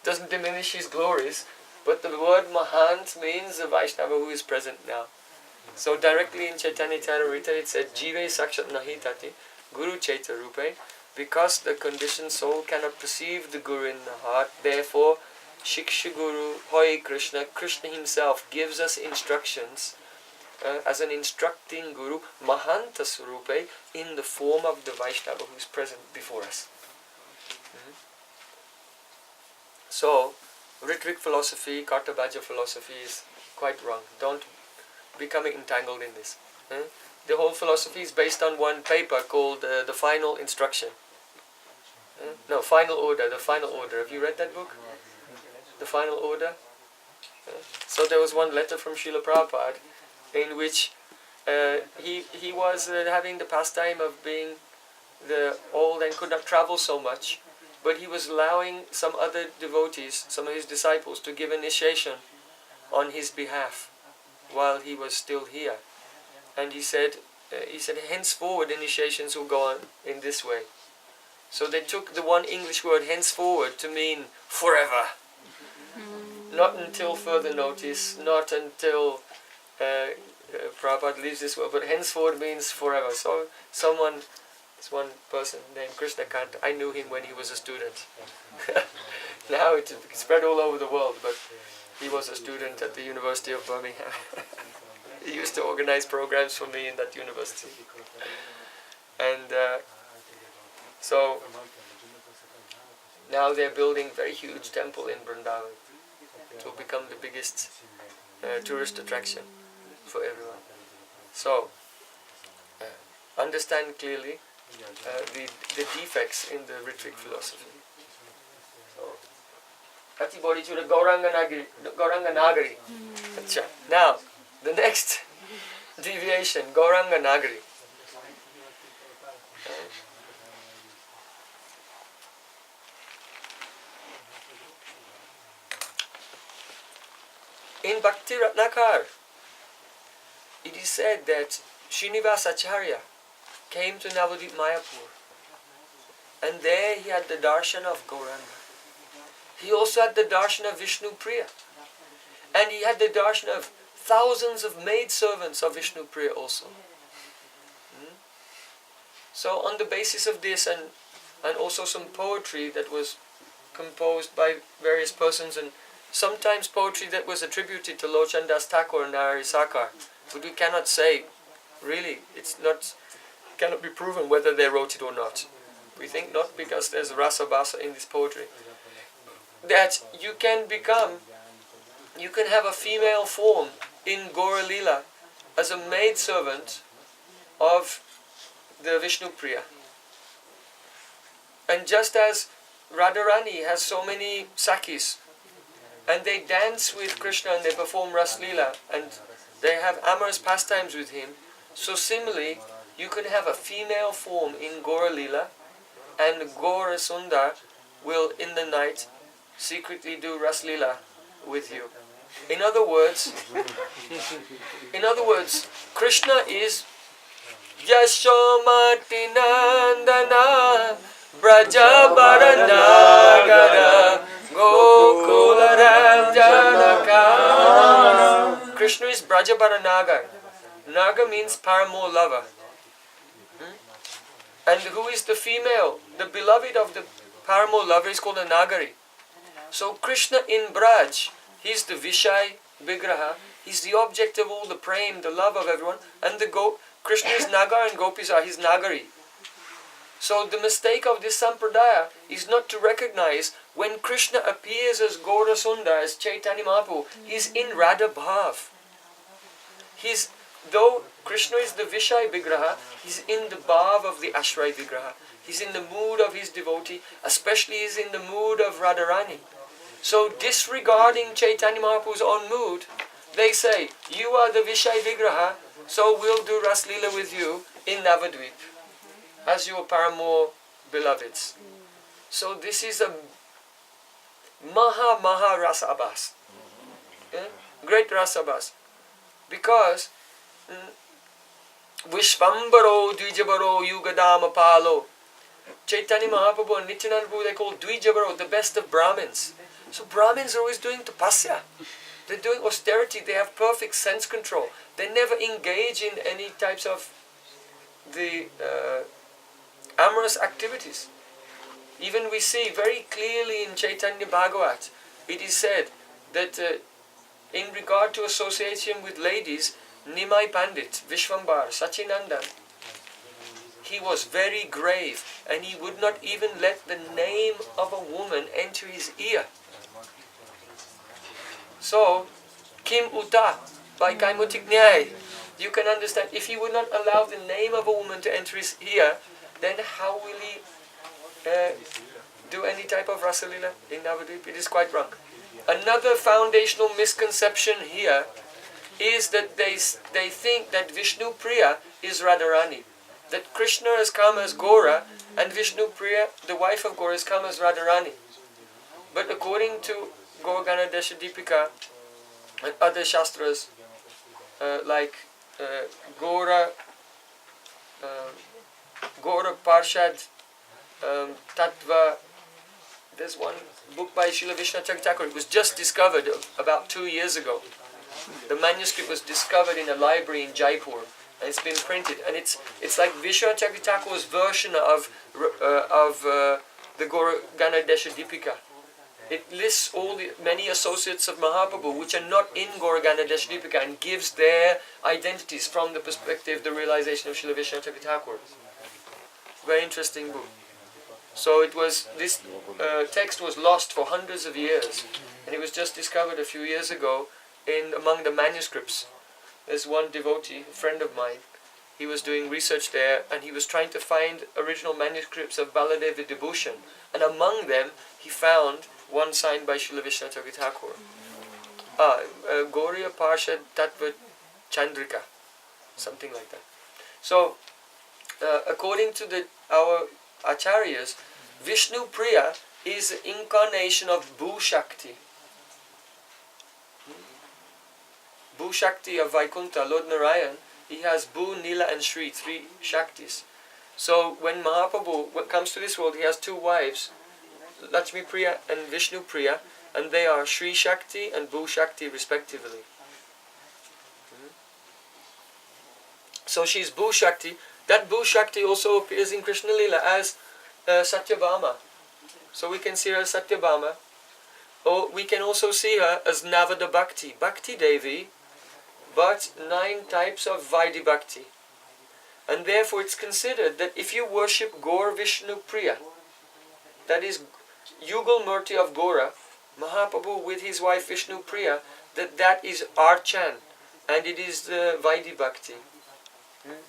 doesn't diminish his glories, but the word Mahant means a Vaishnava who is present now. So directly in Chaitanya Charitamrita it said, Jive Sakshat Nahi Tati Guru Chaita Rupe. Because the conditioned soul cannot perceive the Guru in the heart, therefore Shiksha Guru, Hoy Krishna, Krishna himself gives us instructions as an instructing Guru, Mahanta Surupe, in the form of the Vaishnava who is present before us. So, Ritvik philosophy, Kartabhaja philosophy is quite wrong. Don't become entangled in this. The whole philosophy is based on one paper called The Final Instruction. No, Final Order, The Final Order. Have you read that book? The Final Order? So there was one letter from Srila Prabhupada in which he was having the pastime of being old and could not travel so much, but he was allowing some other devotees, some of his disciples, to give initiation on his behalf while he was still here. And he said, henceforward initiations will go on in this way. So they took the one English word henceforward to mean forever. Not until further notice, not until Prabhupada leaves this world, but henceforward means forever. So this one person named Krishnakant, I knew him when he was a student. Now it's spread all over the world, but he was a student at the University of Birmingham. He used to organize programs for me in that university. And so now they're building a very huge temple in Vrindavan. It will become the biggest tourist attraction for everyone. So, understand clearly the defects in the Ritvik philosophy. So, Kati Bodhi Chura Gauranga Nagari. Now, the next deviation, Gauranga Nagari. In Bhakti Ratnakar, it is said that Srinivasa Acharya came to Navadvip Mayapur, and there he had the darshan of Gauranga. He also had the darshan of Vishnu Priya, and he had the darshan of thousands of maidservants of Vishnu Priya also. So on the basis of this and also some poetry that was composed by various persons, and sometimes poetry that was attributed to Lochandas Thakur and Narari Sakar, but we cannot say, really, cannot be proven whether they wrote it or not. We think not, because there's rasa basa in this poetry. That you can have a female form in Gaura Lila as a maidservant of the Vishnu Priya. And just as Radharani has so many Sakhis, and they dance with Krishna and they perform Ras Lila and they have amorous pastimes with him, so similarly you can have a female form in Gaura Lila, and Gaura Sundar will in the night secretly do Ras Lila with you. In other words, Krishna is Yashomati Nandana Braja Baranagara Gokula Janaka. Krishna is Braja Baranagar. Naga means paramour lover. And who is the female? The beloved of the paramour lover is called a Nagari. So Krishna in Braj, he's the Vishay Vigraha, he's the object of all the prem, the love of everyone, and Krishna is Nagar and Gopis are his Nagari. So the mistake of this sampradaya is not to recognize when Krishna appears as Gaura Sundar, as Chaitanya Mahaprabhu, he's in Radha Bhav. Though Krishna is the Vishaya Vigraha, he's in the Bhav of the Ashray Vigraha. He's in the mood of his devotee, especially he's in the mood of Radharani. So disregarding Chaitanya Mahaprabhu's own mood, they say, you are the Vishaya Vigraha, so we'll do Ras Leela with you in Navadvip, as your paramour beloveds. So this is a Maha Rasa Abhas. Great Rasa Abhas. Because Vishvambaro Dvijabaro Yugadama Palo. Chaitanya Mahaprabhu and Nityananda Prabhu, they call Dvijabaro the best of Brahmins. So Brahmins are always doing tapasya. They're doing austerity. They have perfect sense control. They never engage in any types of the amorous activities. Even we see very clearly in Chaitanya Bhagavat, it is said that in regard to association with ladies, Nimai Pandit, Vishvambar, Sachinandan, he was very grave and he would not even let the name of a woman enter his ear. So, Kim Uta, by Kaimutik Nyai, you can understand, if he would not allow the name of a woman to enter his ear, then how will he do any type of Rasalila in Navadvip? It is quite wrong. Another foundational misconception here is that they think that Vishnu Priya is Radharani. That Krishna has come as Gaura and Vishnu Priya, the wife of Gaura, has come as Radharani. But according to Gauragana Deshadipika and other shastras like Gaura Parshad Tattva, there's one book by Srila Vishnu Thakur. It was just discovered about 2 years ago. The manuscript was discovered in a library in Jaipur, and it's been printed. And it's like Vishnu Thakur's version of the Gauragana Deshadipika. It lists all the many associates of Mahaprabhu which are not in Gauragana Deshadipika and gives their identities from the perspective, the realization of Srila Vishnu Thakur. Very interesting book. So it was, this text was lost for hundreds of years, and it was just discovered a few years ago among the manuscripts. There's one devotee, a friend of mine, he was doing research there, and he was trying to find original manuscripts of Baladev Vidyabhushan, and among them he found one signed by Srila Vishnu Thakur. Gauriya Parshad Tattva Chandrika, something like that. So, according to our Acharyas, Vishnu Priya is the incarnation of Bhu Shakti. Bhu Shakti of Vaikuntha, Lord Narayan, he has Bhu, Nila and Shri, 3 Shaktis. So when Mahaprabhu comes to this world, he has 2 wives, Lakshmi Priya and Vishnu Priya, and they are Shri Shakti and Bhu Shakti respectively. So she's Bhu Shakti. That Bhu Shakti also appears in Krishna Lila as Satyabhama. So we can see her as Satyabhama. Or we can also see her as Navada Bhakti, Bhakti Devi, but 9 types of Vaidhi Bhakti. And therefore it's considered that if you worship Gaur Vishnu Priya, that is Yugal Murti of Gaura, Mahaprabhu with his wife Vishnu Priya, that is Archan, and it is the Vaidhi Bhakti.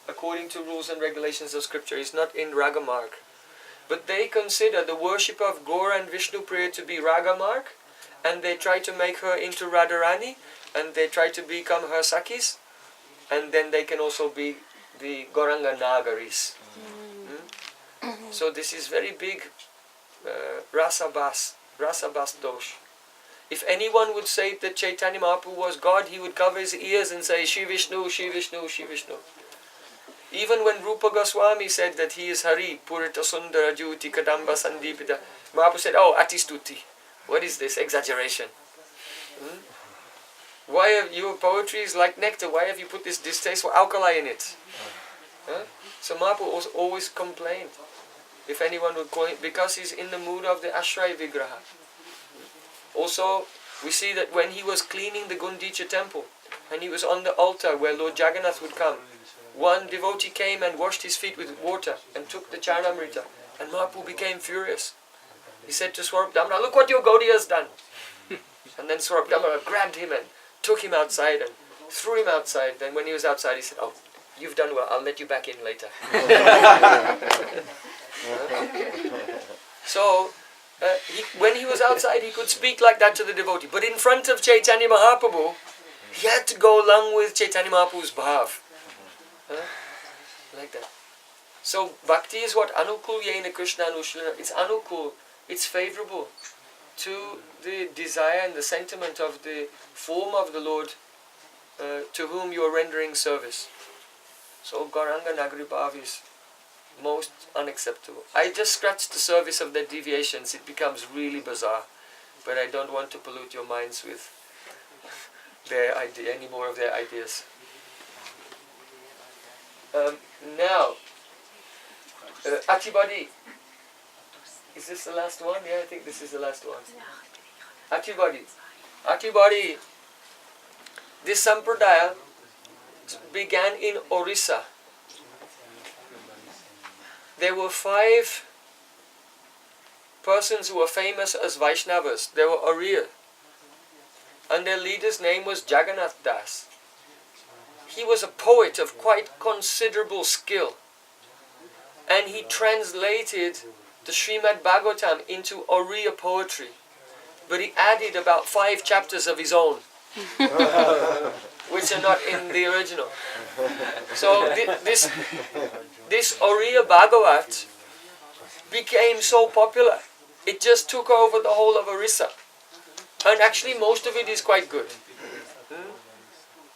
According to rules and regulations of scripture, it's not in Ragamarg. But they consider the worship of Gaura and Vishnu Priya to be Ragamarg, and they try to make her into Radharani, and they try to become her Sakis, and then they can also be the Gauranga Nagaris. So this is very big Rasabas dosh. If anyone would say that Chaitanya Mahaprabhu was God, he would cover his ears and say, Shri Vishnu, Shri Vishnu, Shri Vishnu. Even when Rupa Goswami said that he is Hari, Purita Sundara Jyoti Kadamba Sandipita, Mahaprabhu said, oh, Atistuti. What is this exaggeration? Why have your poetry is like nectar? Why have you put this distasteful alkali in it? So Mahaprabhu always complained. If anyone would call him, because he's in the mood of the Ashray Vigraha. Also, we see that when he was cleaning the Gundicha temple, and he was on the altar where Lord Jagannath would come, one devotee came and washed his feet with water and took the Charnamrita, and Mahaprabhu became furious. He said to Swarup Damodar, "Look what your Gaudiya has done." And then Swarup Damodar grabbed him and took him outside and threw him outside. Then when he was outside, he said, "Oh, you've done well, I'll let you back in later." So, when he was outside, he could speak like that to the devotee. But in front of Chaitanya Mahaprabhu, he had to go along with Chaitanya Mahaprabhu's bhav. Like that. So, bhakti is what? Anukul yena Krishna anushilana. It's anukul. It's favorable to the desire and the sentiment of the form of the Lord to whom you are rendering service. So, Gauranga Nagari bhav is most unacceptable. I just scratched the surface of their deviations. It becomes really bizarre. But I don't want to pollute your minds with any more of their ideas. Now, Atibadi. Is this the last one? Yeah, I think this is the last one. Atibadi. Atibadi. This sampradaya began in Orissa. There were 5 persons who were famous as Vaishnavas. They were Ariya. And their leader's name was Jagannath Das. He was a poet of quite considerable skill. And he translated the Srimad Bhagavatam into Oriya poetry. But he added about 5 chapters of his own, which are not in the original. So this Oriya Bhagavat became so popular, it just took over the whole of Orissa. And actually most of it is quite good.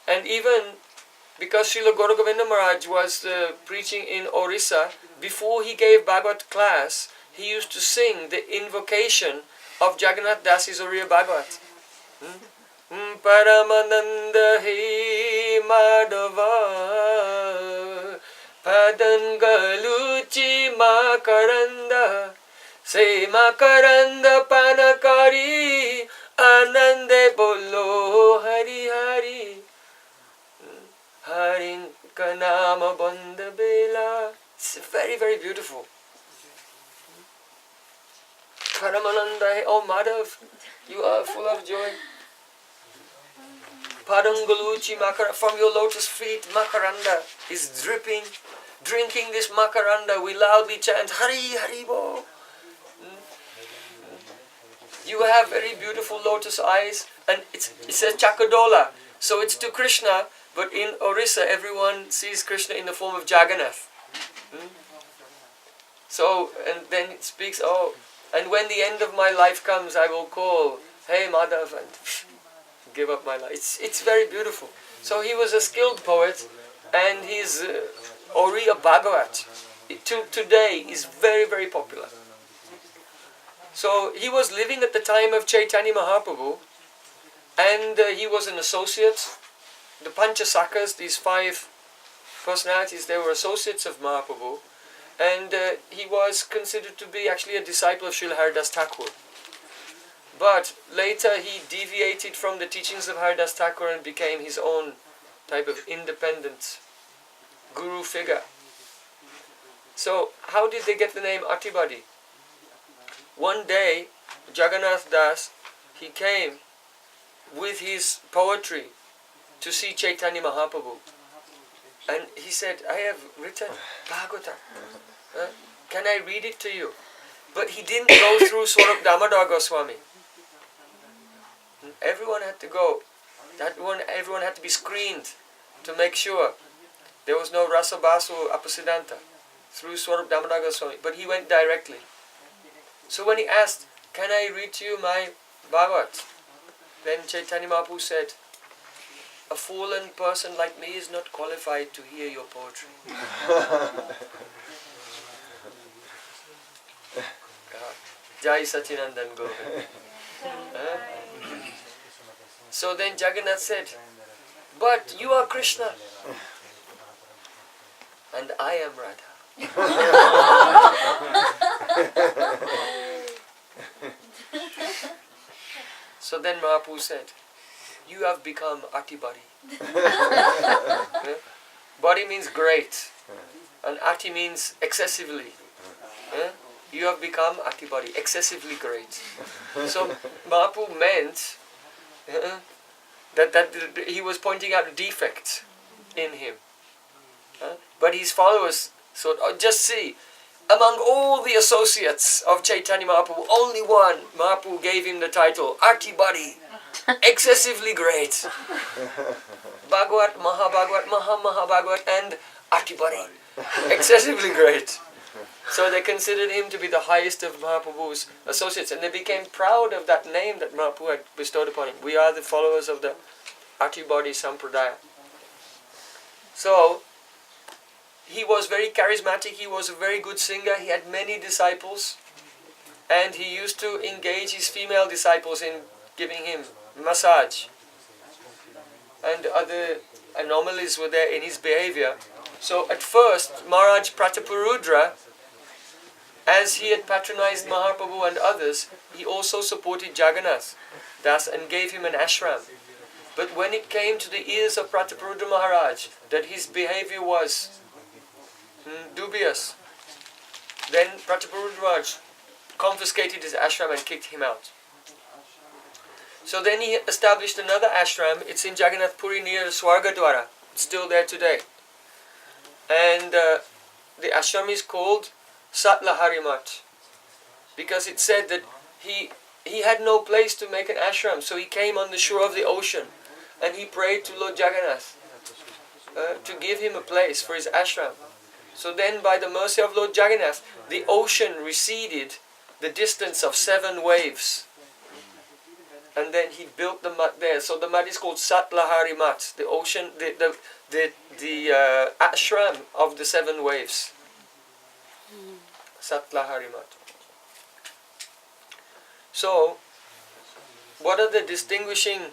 And even because Srila Gurudeva Maharaj was preaching in Orissa, before he gave Bhagavat class, he used to sing the invocation of Jagannath Das's Oriya Bhagavat. Paramananda he Madhava Padangaluchi Makaranda Se Makaranda Panakari Anande Bolo Hari Hari Harin Kanama Bandha Bela. It's very, very beautiful. Paramananda, oh Madhav, you are full of joy. Padangaluchi Makaranda, from your lotus feet, Makaranda is dripping. Drinking this Makaranda, we loudly chant Hari Hari Bo. You have very beautiful lotus eyes, and it says Chakadola, so it's to Krishna, but in Orissa everyone sees Krishna in the form of Jagannath. So, and then it speaks, oh, and when the end of my life comes, I will call, hey Madhav, and give up my life. It's very beautiful. So he was a skilled poet, and his Oriya Bhagavat today is very, very popular. So he was living at the time of Chaitanya Mahaprabhu, and he was an associate. The Panchasakhas, these 5 personalities, they were associates of Mahaprabhu, and he was considered to be actually a disciple of Srila Haridas Thakur. But later he deviated from the teachings of Haridas Thakur and became his own type of independent guru figure. So how did they get the name Atibadi? One day, Jagannath Das, he came with his poetry to see Chaitanya Mahaprabhu. And he said, I have written Bhagavatam. Can I read it to you? But he didn't go through Swarup Damodar Goswami. Everyone had to go. Everyone had to be screened to make sure there was no Rasa Basu Apa-sampradayas through Swarup Damodar Goswami. But he went directly. So when he asked, can I read to you my Bhagavat? Then Chaitanya Mahaprabhu said, a fallen person like me is not qualified to hear your poetry. Jai Sachinandan Govind. So then Jagannath said, but you are Krishna and I am Radha. So then Mahaprabhu said, you have become Atibadi. Body means great, and ati means excessively. You have become ati body, excessively great. So Mahaprabhu meant that he was pointing out defects in him. But his followers, so just see, among all the associates of Chaitanya Mahaprabhu, only one, Mahaprabhu gave him the title, Ati Body, excessively great. Bhagavad, Maha-Bhagavad, and Ati Body, excessively great. So they considered him to be the highest of Mahaprabhu's associates, and they became proud of that name that Mahaprabhu had bestowed upon him. We are the followers of the Apa-sampradayas. So, he was very charismatic, he was a very good singer, he had many disciples, and he used to engage his female disciples in giving him massage. And other anomalies were there in his behavior. So at first, Maharaj Prataparudra, as he had patronized Mahaprabhu and others, he also supported Jagannath Das and gave him an ashram. But when it came to the ears of Prataparudra Maharaj that his behavior was dubious, then Prataparudra Maharaj confiscated his ashram and kicked him out. So then he established another ashram. It's in Jagannath Puri near Swargadwara. It's still there today. And the ashram is called Satlahari Math, because it said that he had no place to make an ashram, so he came on the shore of the ocean and he prayed to Lord Jagannath to give him a place for his ashram. So then, by the mercy of Lord Jagannath, the ocean receded the distance of 7 waves. And then he built the mat there. So the mat is called Satlahari Mat, the ocean, the ashram of the 7 waves. Satlahari Mat. So, what are the distinguishing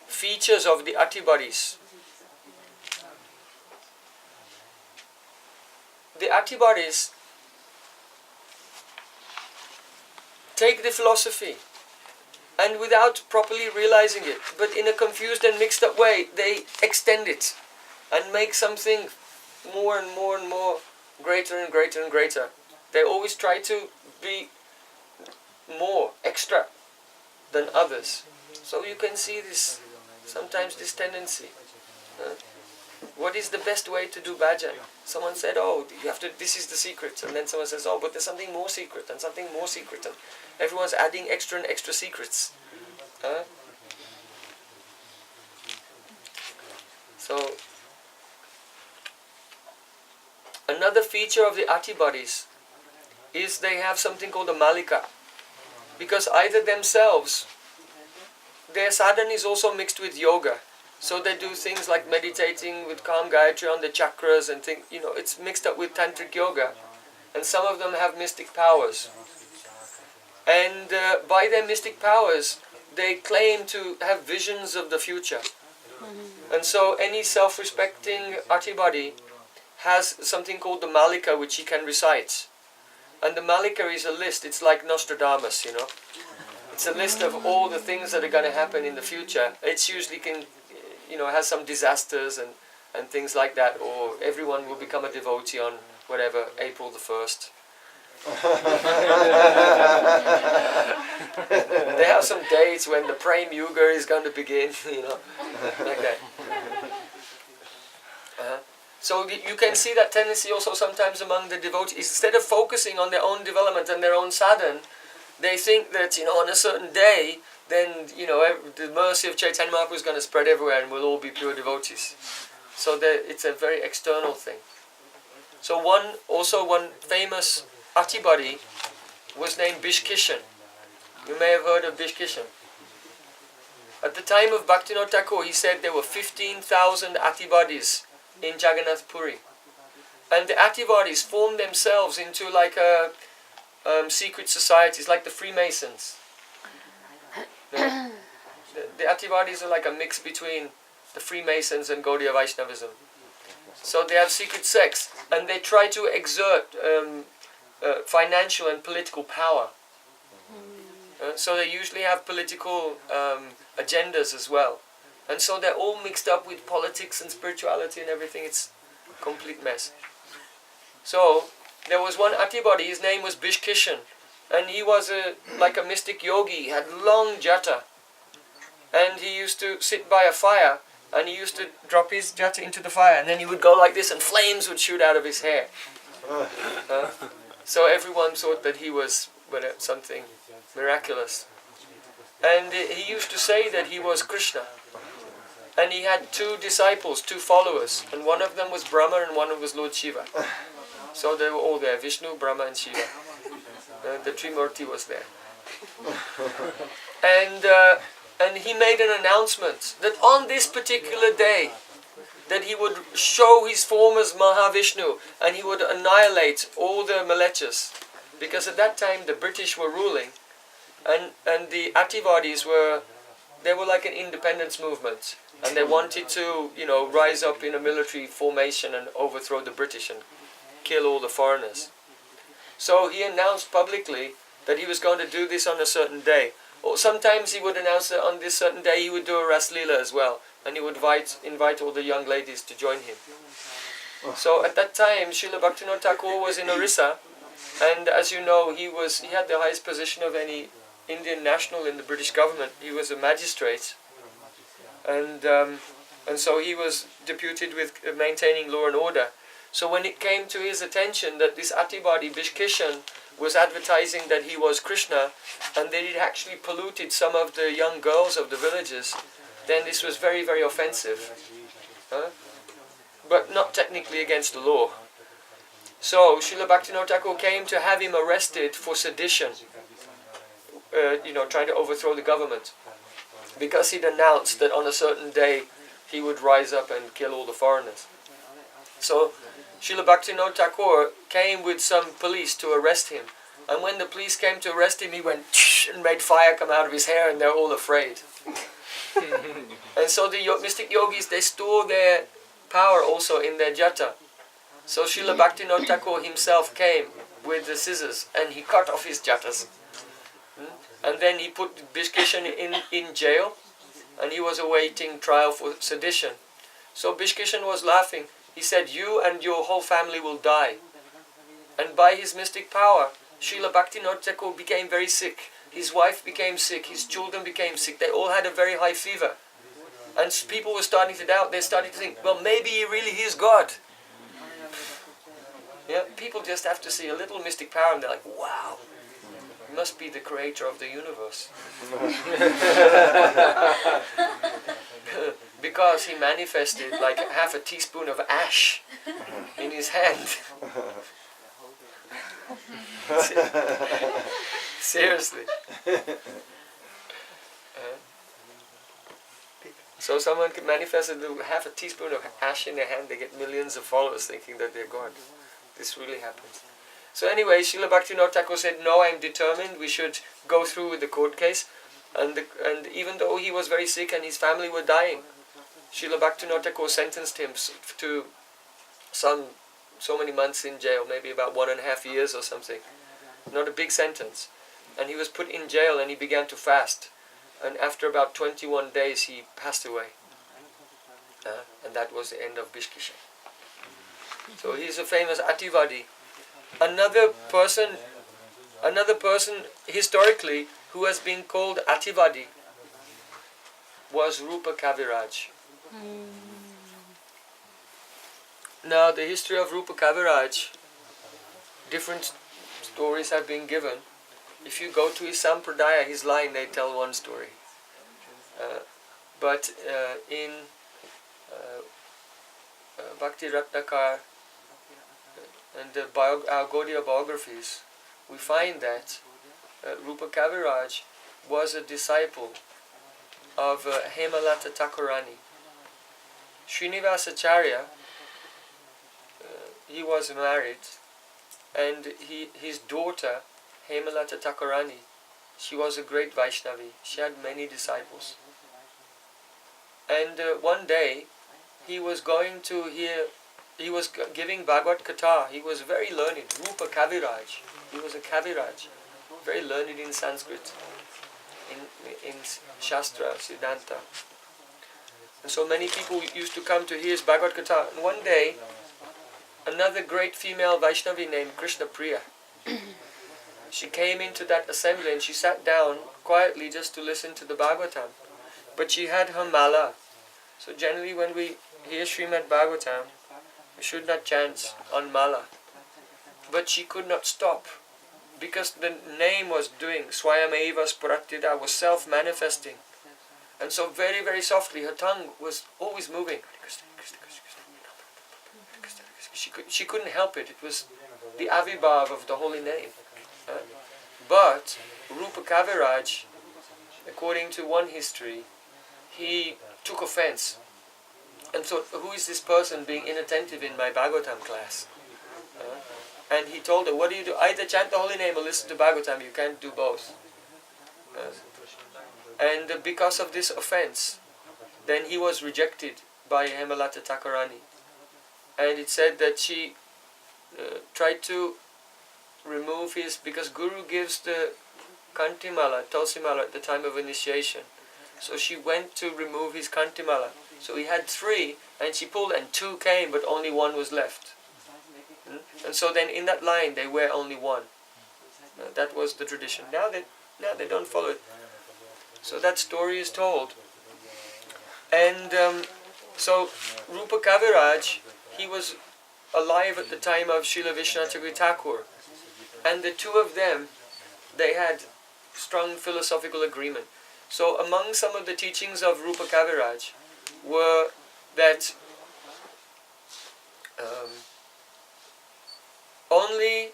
features of the Atibadis? The Atibadis take the philosophy and without properly realizing it, but in a confused and mixed up way, they extend it and make something more and more and more greater and greater and greater. They always try to be more, extra than others. So you can see this, sometimes this tendency. What is the best way to do bhajan? Someone said, oh, you have to, this is the secret. And then someone says, oh, but there's something more secret and something more secret. And everyone's adding extra and extra secrets. So, another feature of the Atibadis is they have something called a malika. Because either themselves, their sadhana is also mixed with yoga. So they do things like meditating with calm Gayatri on the chakras and things, it's mixed up with tantric yoga. And some of them have mystic powers. And by their mystic powers, they claim to have visions of the future. And so any self-respecting Atibadi has something called the Malika, which he can recite. And the Malika is a list, it's like Nostradamus, It's a list of all the things that are going to happen in the future. It's usually has some disasters and things like that, or everyone will become a devotee on whatever, April the 1st. They have some dates when the Prem Yuga is going to begin, like that. So you can see that tendency also sometimes among the devotees. Instead of focusing on their own development and their own sadhana, they think that, on a certain day, then, the mercy of Chaitanya Mahaprabhu is going to spread everywhere and we'll all be pure devotees. So it's a very external thing. So one famous Atibadi was named Bishkishan. You may have heard of Bishkishan. At the time of Bhaktivinoda Thakura, he said there were 15,000 Atibadis in Jagannath Puri. And the Atibadis formed themselves into like secret societies, like the Freemasons. The Atibadis are like a mix between the Freemasons and Gaudiya Vaishnavism. So they have secret sects, and they try to exert financial and political power. So they usually have political agendas as well. And so they're all mixed up with politics and spirituality and everything. It's a complete mess. So there was one Atibadi, his name was Bishkishan, and he was like a mystic yogi. He had long jata, and he used to sit by a fire, and he used to drop his jata into the fire, and then he would go like this, and flames would shoot out of his hair. So everyone thought that he was something miraculous. And he used to say that he was Krishna. And he had two disciples, two followers, and one of them was Brahma and one was Lord Shiva. So they were all there, Vishnu, Brahma and Shiva. The Trimurti was there. And he made an announcement that on this particular day, that he would show his form as Mahavishnu and he would annihilate all the Malechas. Because at that time the British were ruling, and the Ativadis were like an independence movement, and they wanted to, rise up in a military formation and overthrow the British and kill all the foreigners. So he announced publicly that he was going to do this on a certain day. Or sometimes he would announce that on this certain day he would do a Ras Leela as well, and he would invite all the young ladies to join him. So at that time, Srila Bhaktivinoda Thakura was in Orissa, and as you know, he had the highest position of any Indian national in the British government. He was a magistrate, and so he was deputed with maintaining law and order. So when it came to his attention that this Atibadi Bishkishan was advertising that he was Krishna, and that it actually polluted some of the young girls of the villages, then this was very, very offensive. But not technically against the law. So Srila Bhaktivinoda Thakura came to have him arrested for sedition, trying to overthrow the government, because he'd announced that on a certain day he would rise up and kill all the foreigners. So Srila Bhaktivinoda Thakura came with some police to arrest him, and when the police came to arrest him, he went and made fire come out of his hair, and they're all afraid. And so the mystic yogis, they store their power also in their jata. So Srila Bhaktivinoda Thakura himself came with the scissors and he cut off his jatas. And then he put Bishkishan in jail, and he was awaiting trial for sedition. So Bishkishan was laughing. He said, "You and your whole family will die." And by his mystic power, Srila Bhaktivinoda Thakura became very sick. His wife became sick, his children became sick. They all had a very high fever. And people were starting to doubt. They started to think, well, maybe he really is God. Yeah, people just have to see a little mystic power and they're like, wow, he must be the creator of the universe. Because he manifested like half a teaspoon of ash in his hand. Seriously. So someone could manifest half a teaspoon of ash in their hand, they get millions of followers thinking that they're God. This really happens. So anyway, Srila Bhaktivinoda Thakura said, no, I'm determined, we should go through with the court case. And even though he was very sick and his family were dying, Srila Bhaktivinoda Thakura sentenced him to so many months in jail, maybe about 1.5 years or something. Not a big sentence. And he was put in jail and he began to fast. And after about 21 days he passed away. And that was the end of Bishkishan. So he's a famous Ativadi. Another person historically who has been called Ativadi was Rupa Kaviraj. Now the history of Rupa Kaviraj, different stories have been given. If you go to his Sampradaya, his line, they tell one story. But in Bhakti Ratnakar and the our Gaudiya biographies, we find that Rupa Kaviraj was a disciple of Hemalata Thakurani. Srinivasacharya, he was married, and his daughter, Hemalata Thakurani, she was a great Vaishnavi. She had many disciples. And one day, he was giving Bhagavad Katha. He was very learned, Rupa Kaviraj. He was a Kaviraj, very learned in Sanskrit, in Shastra, Siddhanta. And so many people used to come to hear his Bhagavad Gita. And one day, another great female Vaishnavi named Krishna Priya, she came into that assembly and she sat down quietly just to listen to the Bhagavatam. But she had her mala. So generally when we hear Srimad Bhagavatam, we should not chant on mala. But she could not stop, because the name was doing, Swayameva Spratida, was self-manifesting. And so very, very softly, her tongue was always moving. She couldn't help it. It was the avibhav of the holy name. But Rupa Kaviraj, according to one history, he took offense and thought, who is this person being inattentive in my Bhagavatam class? And he told her, what do you do? Either chant the holy name or listen to Bhagavatam. You can't do both. And because of this offense, then he was rejected by Hemalata Thakurani. And it said that she tried to remove his, because Guru gives the Kantimala, Tulsimala at the time of initiation. So she went to remove his Kantimala. So he had 3 and she pulled and 2 came but only 1 was left. And so then in that line they wear only 1. That was the tradition. Now they don't follow it. So that story is told. And so Rupa Kaviraj, he was alive at the time of Srila Vishwanath Thakur. And the two of them, they had strong philosophical agreement. So among some of the teachings of Rupa Kaviraj were that only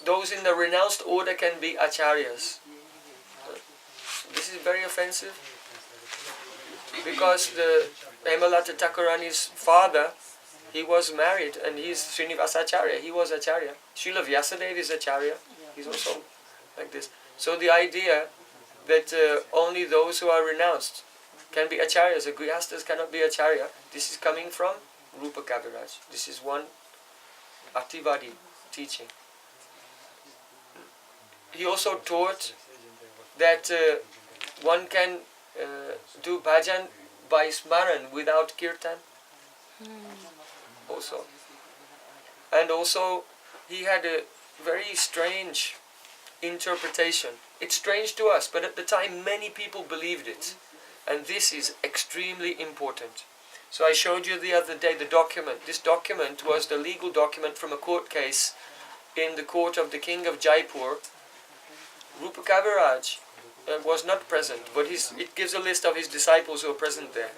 those in the renounced order can be acharyas. This is very offensive, because the Hemalata Thakurani's father, he was married and he is Srinivasacharya, he was acharya. Srila Vyasadeva is acharya, he's also like this. So the idea that only those who are renounced can be acharyas, the grihasthas cannot be acharya, this is coming from Rupa Kaviraj. This is one Ativadi teaching. He also taught that one can do bhajan by smaran without kirtan. Also. And also he had a very strange interpretation. It's strange to us, but at the time many people believed it. And this is extremely important. So I showed you the other day the document. This document was the legal document from a court case in the court of the king of Jaipur. Rupa Kaviraj was not present, but it gives a list of his disciples who are present there.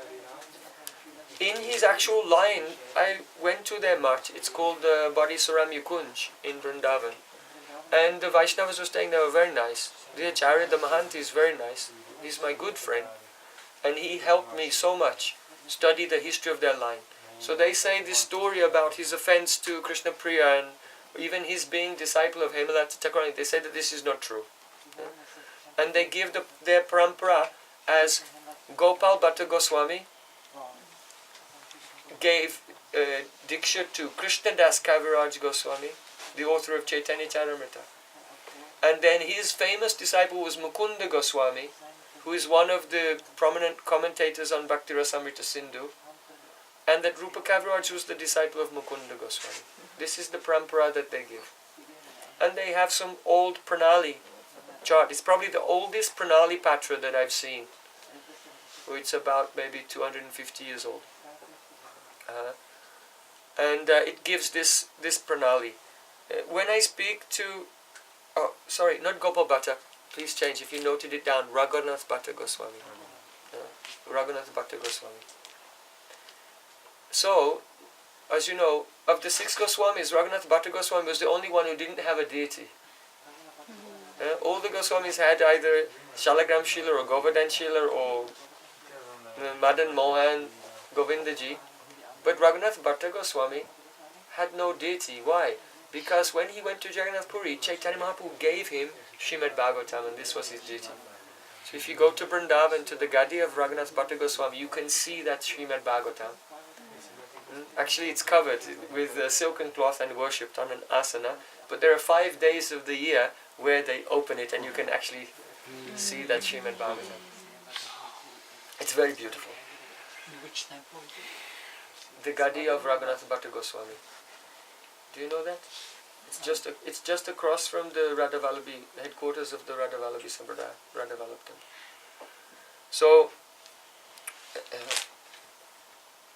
In his actual line, I went to their mutt. It's called the Bodhisaram Yukunj in Vrindavan. And the Vaishnavas were staying there, were very nice. The Acharya, the Mahanti, is very nice. He's my good friend. And he helped me so much study the history of their line. So they say this story about his offense to Krishna Priya and even his being disciple of Hemalata Thakurani, they say that this is not true. And they give their parampara as Gopal Bhatta Goswami gave Diksha to Krishna Das Kaviraj Goswami, the author of Chaitanya Charitamrita. And then his famous disciple was Mukunda Goswami, who is one of the prominent commentators on Bhakti Rasamrita Sindhu, and that Rupa Kaviraj was the disciple of Mukunda Goswami. This is the parampara that they give. And they have some old pranali chart. It's probably the oldest pranali patra that I've seen. It's about maybe 250 years old. And it gives this pranali. When I speak to, not Gopal Bhatta, please change, if you noted it down, Raghunath Bhatta Goswami. Raghunath Bhatta Goswami. So, as you know, of the 6 Goswamis, Raghunath Bhatta Goswami was the only one who didn't have a deity. All the Goswamis had either Shalagram Shila or Govardhan Shila or Madan Mohan, Govindaji. But Raghunath Bhatta Goswami had no deity. Why? Because when he went to Jagannath Puri, Chaitanya Mahaprabhu gave him Srimad Bhagavatam, and this was his deity. So if you go to Vrindavan, to the Gadi of Raghunath Bhatta Goswami, you can see that Srimad Bhagavatam. Actually, it's covered with silken cloth and worshipped on an asana. But there are 5 days of the year where they open it and you can actually see that Srimad Bhagavatam. It's very beautiful. Which temple? The Gadi of Raghunath Bhatta Goswami. Do you know that? It's just across from the Radhavallabhi, headquarters of the Radhavallabhi Sampradaya, Radhavallabhi. So,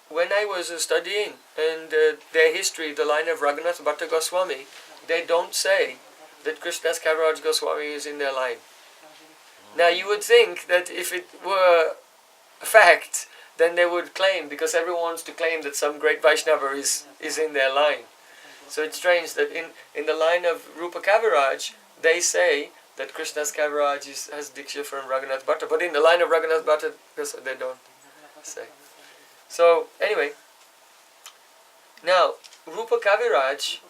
when I was studying and their history, the line of Raghunath Bhatta Goswami, they don't say that Krishnadas Kaviraj Goswami is in their line. Now you would think that if it were a fact, then they would claim, because everyone wants to claim that some great Vaishnava is in their line. So it's strange that in the line of Rupa Kaviraj, they say that Krishnadas Kaviraj has Diksha from Raghunath Bhatta, but in the line of Raghunath Bhatta, they don't say. So anyway, now Rupa Kaviraj,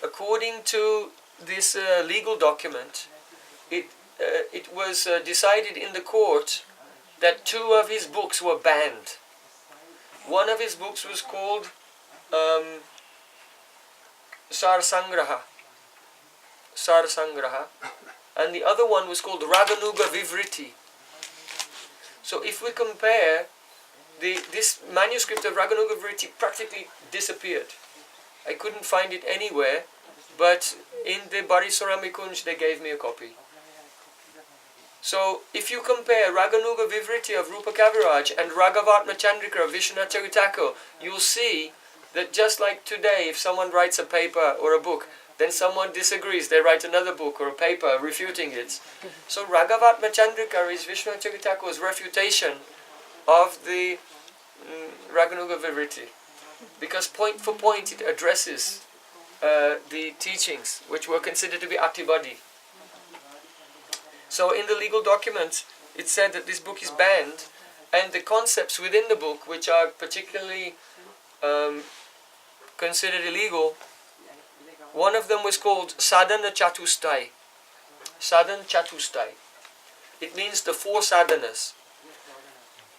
according to this legal document, it was decided in the court that 2 of his books were banned. One of his books was called Sar Sangraha, and the other one was called Raganuga Vivriti. So if we compare, this manuscript of Raganuga Vivriti practically disappeared. I couldn't find it anywhere, but in the Barisaram Kunj they gave me a copy. So if you compare Raganuga Vivriti of Rupa Kaviraj and Raghavatma Chandrika of Vishwanath Charitaka, you'll see that just like today, if someone writes a paper or a book, then someone disagrees, they write another book or a paper refuting it. So Raghavatma Chandrika is Vishwanath Charitaka's refutation of the Raganuga Vivriti, because point for point it addresses the teachings which were considered to be Atibadi. So in the legal documents it said that this book is banned, and the concepts within the book which are particularly considered illegal, one of them was called Sadhana Chatustai. Sadhana Chatustai. It means the 4 sadhanas.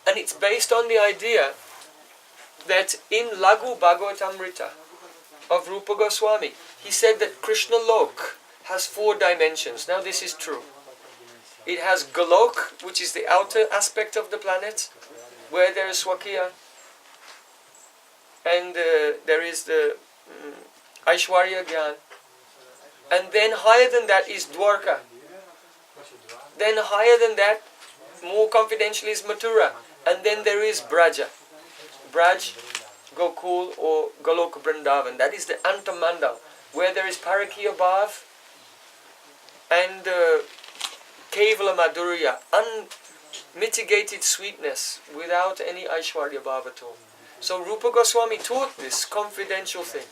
And it's based on the idea that in Lagu Bhagavatamrita of Rupa Goswami, he said that Krishna Lok has 4 dimensions. Now this is true. It has Golok, which is the outer aspect of the planet, where there is Swakiya, and there is the Aishwarya Gyan, and then higher than that is Dwarka. Then higher than that, more confidentially, is Mathura, and then there is Braja. Braj, Gokul or Golok Vrindavan. That is the Antamandal, where there is Paraki above and Kevala Madhurya, unmitigated sweetness without any Aishwarya Bhav at all. So Rupa Goswami taught this confidential thing.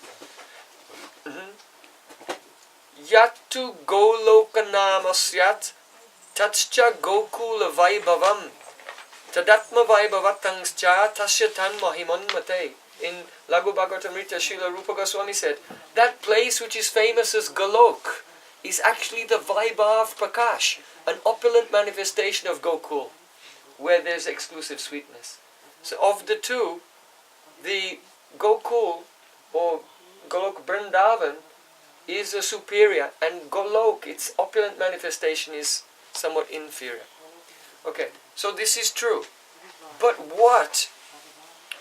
Yattu Golokanamasya Tatscha Gokula Vaibhavam Tadatma Vaibhavatangscha Tasya Tan Mahimanmate. In Lagu Bhagavatamrita, Srila Rupa Goswami said, that place which is famous as Golok is actually the Vaibhav Prakash, an opulent manifestation of Gokul, where there's exclusive sweetness. So of the 2, the Gokul or Golok Vrindavan is a superior, and Golok, its opulent manifestation, is somewhat inferior. Okay, so this is true. But what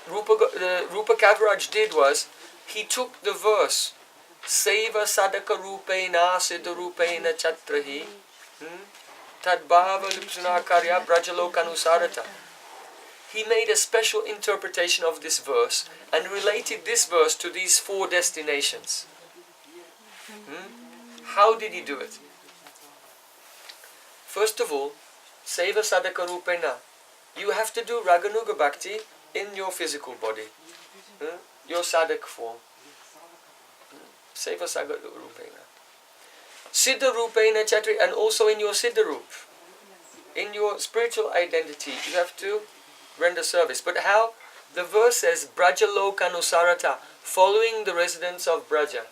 Rupa Kaviraj did was, he took the verse Seva Sadaka Rupena Siddha Rupena Chatrahi Tadbhava Lupsana Karya Brajalokanusarata. He made a special interpretation of this verse and related this verse to these 4 destinations. How did he do it? First of all, Seva Sadaka Rupena. You have to do Raganuga Bhakti in your physical body, your Sadak form. Seva Sadaka Rupena. Siddha Rupena Chatri, and also in your Siddha Rup. In your spiritual identity, you have to render service. But how? The verse says, Brajalokanusarata, following the residents of Braja.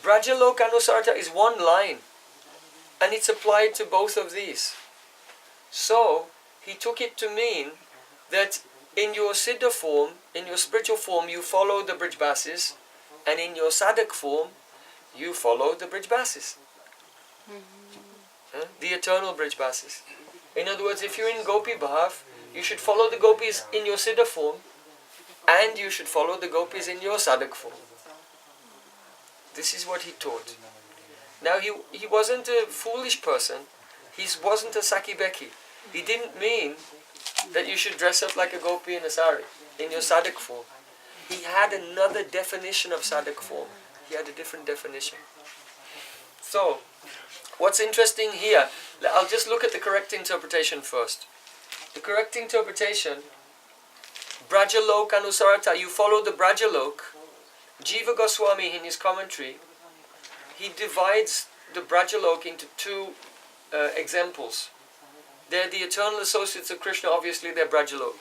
Brajalokanusarata is one line, and it's applied to both of these. So, he took it to mean that in your Siddha form, in your spiritual form, you follow the Brijbasis, and in your Sadak form, you follow the Brijbasis. The eternal Brijbasis. In other words, if you're in Gopi Bhav, you should follow the gopis in your siddha form, and you should follow the gopis in your sadhak form. This is what he taught. Now he wasn't a foolish person. He wasn't a Saki Beki. He didn't mean that you should dress up like a gopi in a sari, in your sadhak form. He had another definition of sadhak form. He had a different definition. So, what's interesting here, I'll just look at the correct interpretation first. The correct interpretation, Brajalok Anusarata, you follow the Brajalok. Jiva Goswami in his commentary, he divides the Brajalok into two examples. They're the eternal associates of Krishna, obviously they're Brajalok.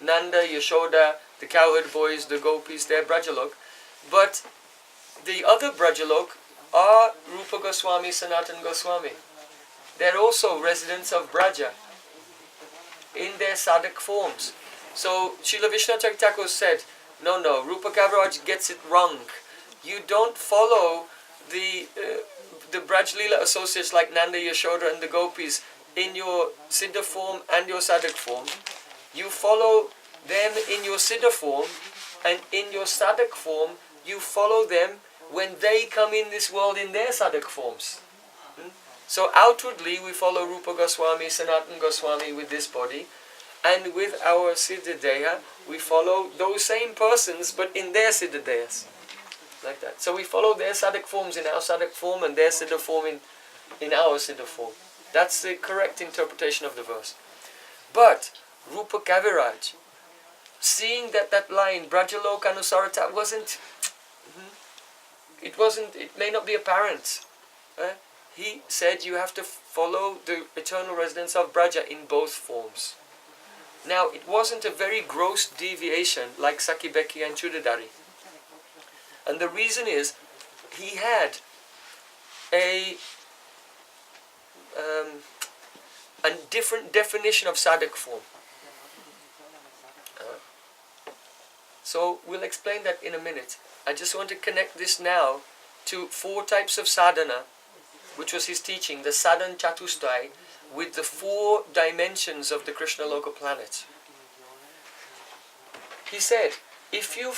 Nanda, Yashoda, the cowherd boys, the gopis, they're Brajalok. But the other Brajalok are Rupa Goswami, Sanatan Goswami. They're also residents of Braja in their sadhak forms. So Srila Vishnu Thakur said, no, Rupa Kaviraj gets it wrong. You don't follow the Braj Leela associates like Nanda, Yashoda and the gopis in your siddha form and your sadhak form. You follow them in your siddha form, and in your sadhak form you follow them when they come in this world in their sadhak forms. So outwardly we follow Rupa Goswami, Sanatan Goswami with this body, and with our siddha deha we follow those same persons but in their siddha dehas. Like that. So we follow their sadhak forms in our sadhak form and their siddha form in our siddha form. That's the correct interpretation of the verse. But Rupa Kaviraj, seeing that line, Brajalok Anusarata, it may not be apparent. He said you have to follow the eternal residence of Braja in both forms. Now, it wasn't a very gross deviation like Saki Beki and Chudadari. And the reason is, he had a different definition of sadhak form. So we'll explain that in a minute. I just want to connect this now to 4 types of sadhana, which was his teaching, the sadhan chatustai, with the 4 dimensions of the Krishna Loka planet. He said, if you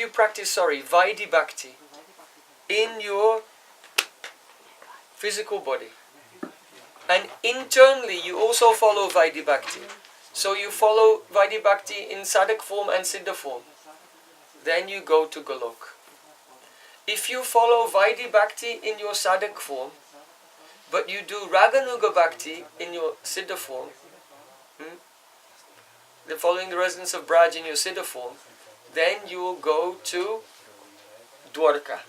practice Vaidhi Bhakti in your physical body, and internally you also follow Vaidhi Bhakti, so you follow Vaidhi Bhakti in sadhak form and siddha form, then you go to Golok. If you follow Vaidhi Bhakti in your sadhak form, but you do Raganuga Bhakti in your siddha form, following the residence of Braj in your siddha form, then you will go to Dwarka.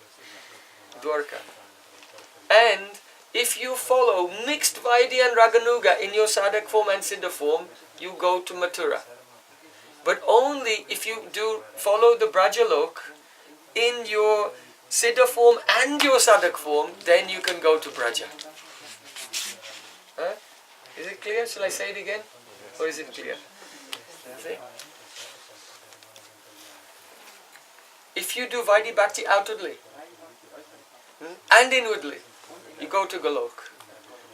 And if you follow mixed Vaidhi and Raganuga in your sadhak form and siddha form, you go to Mathura. But only if you do follow the Brajalok in your siddha form and your sadhak form, then you can go to Braja. Is it clear? Shall I say it again? Or is it clear? See? If you do Vaidhi Bhakti outwardly and inwardly, you go to Golok.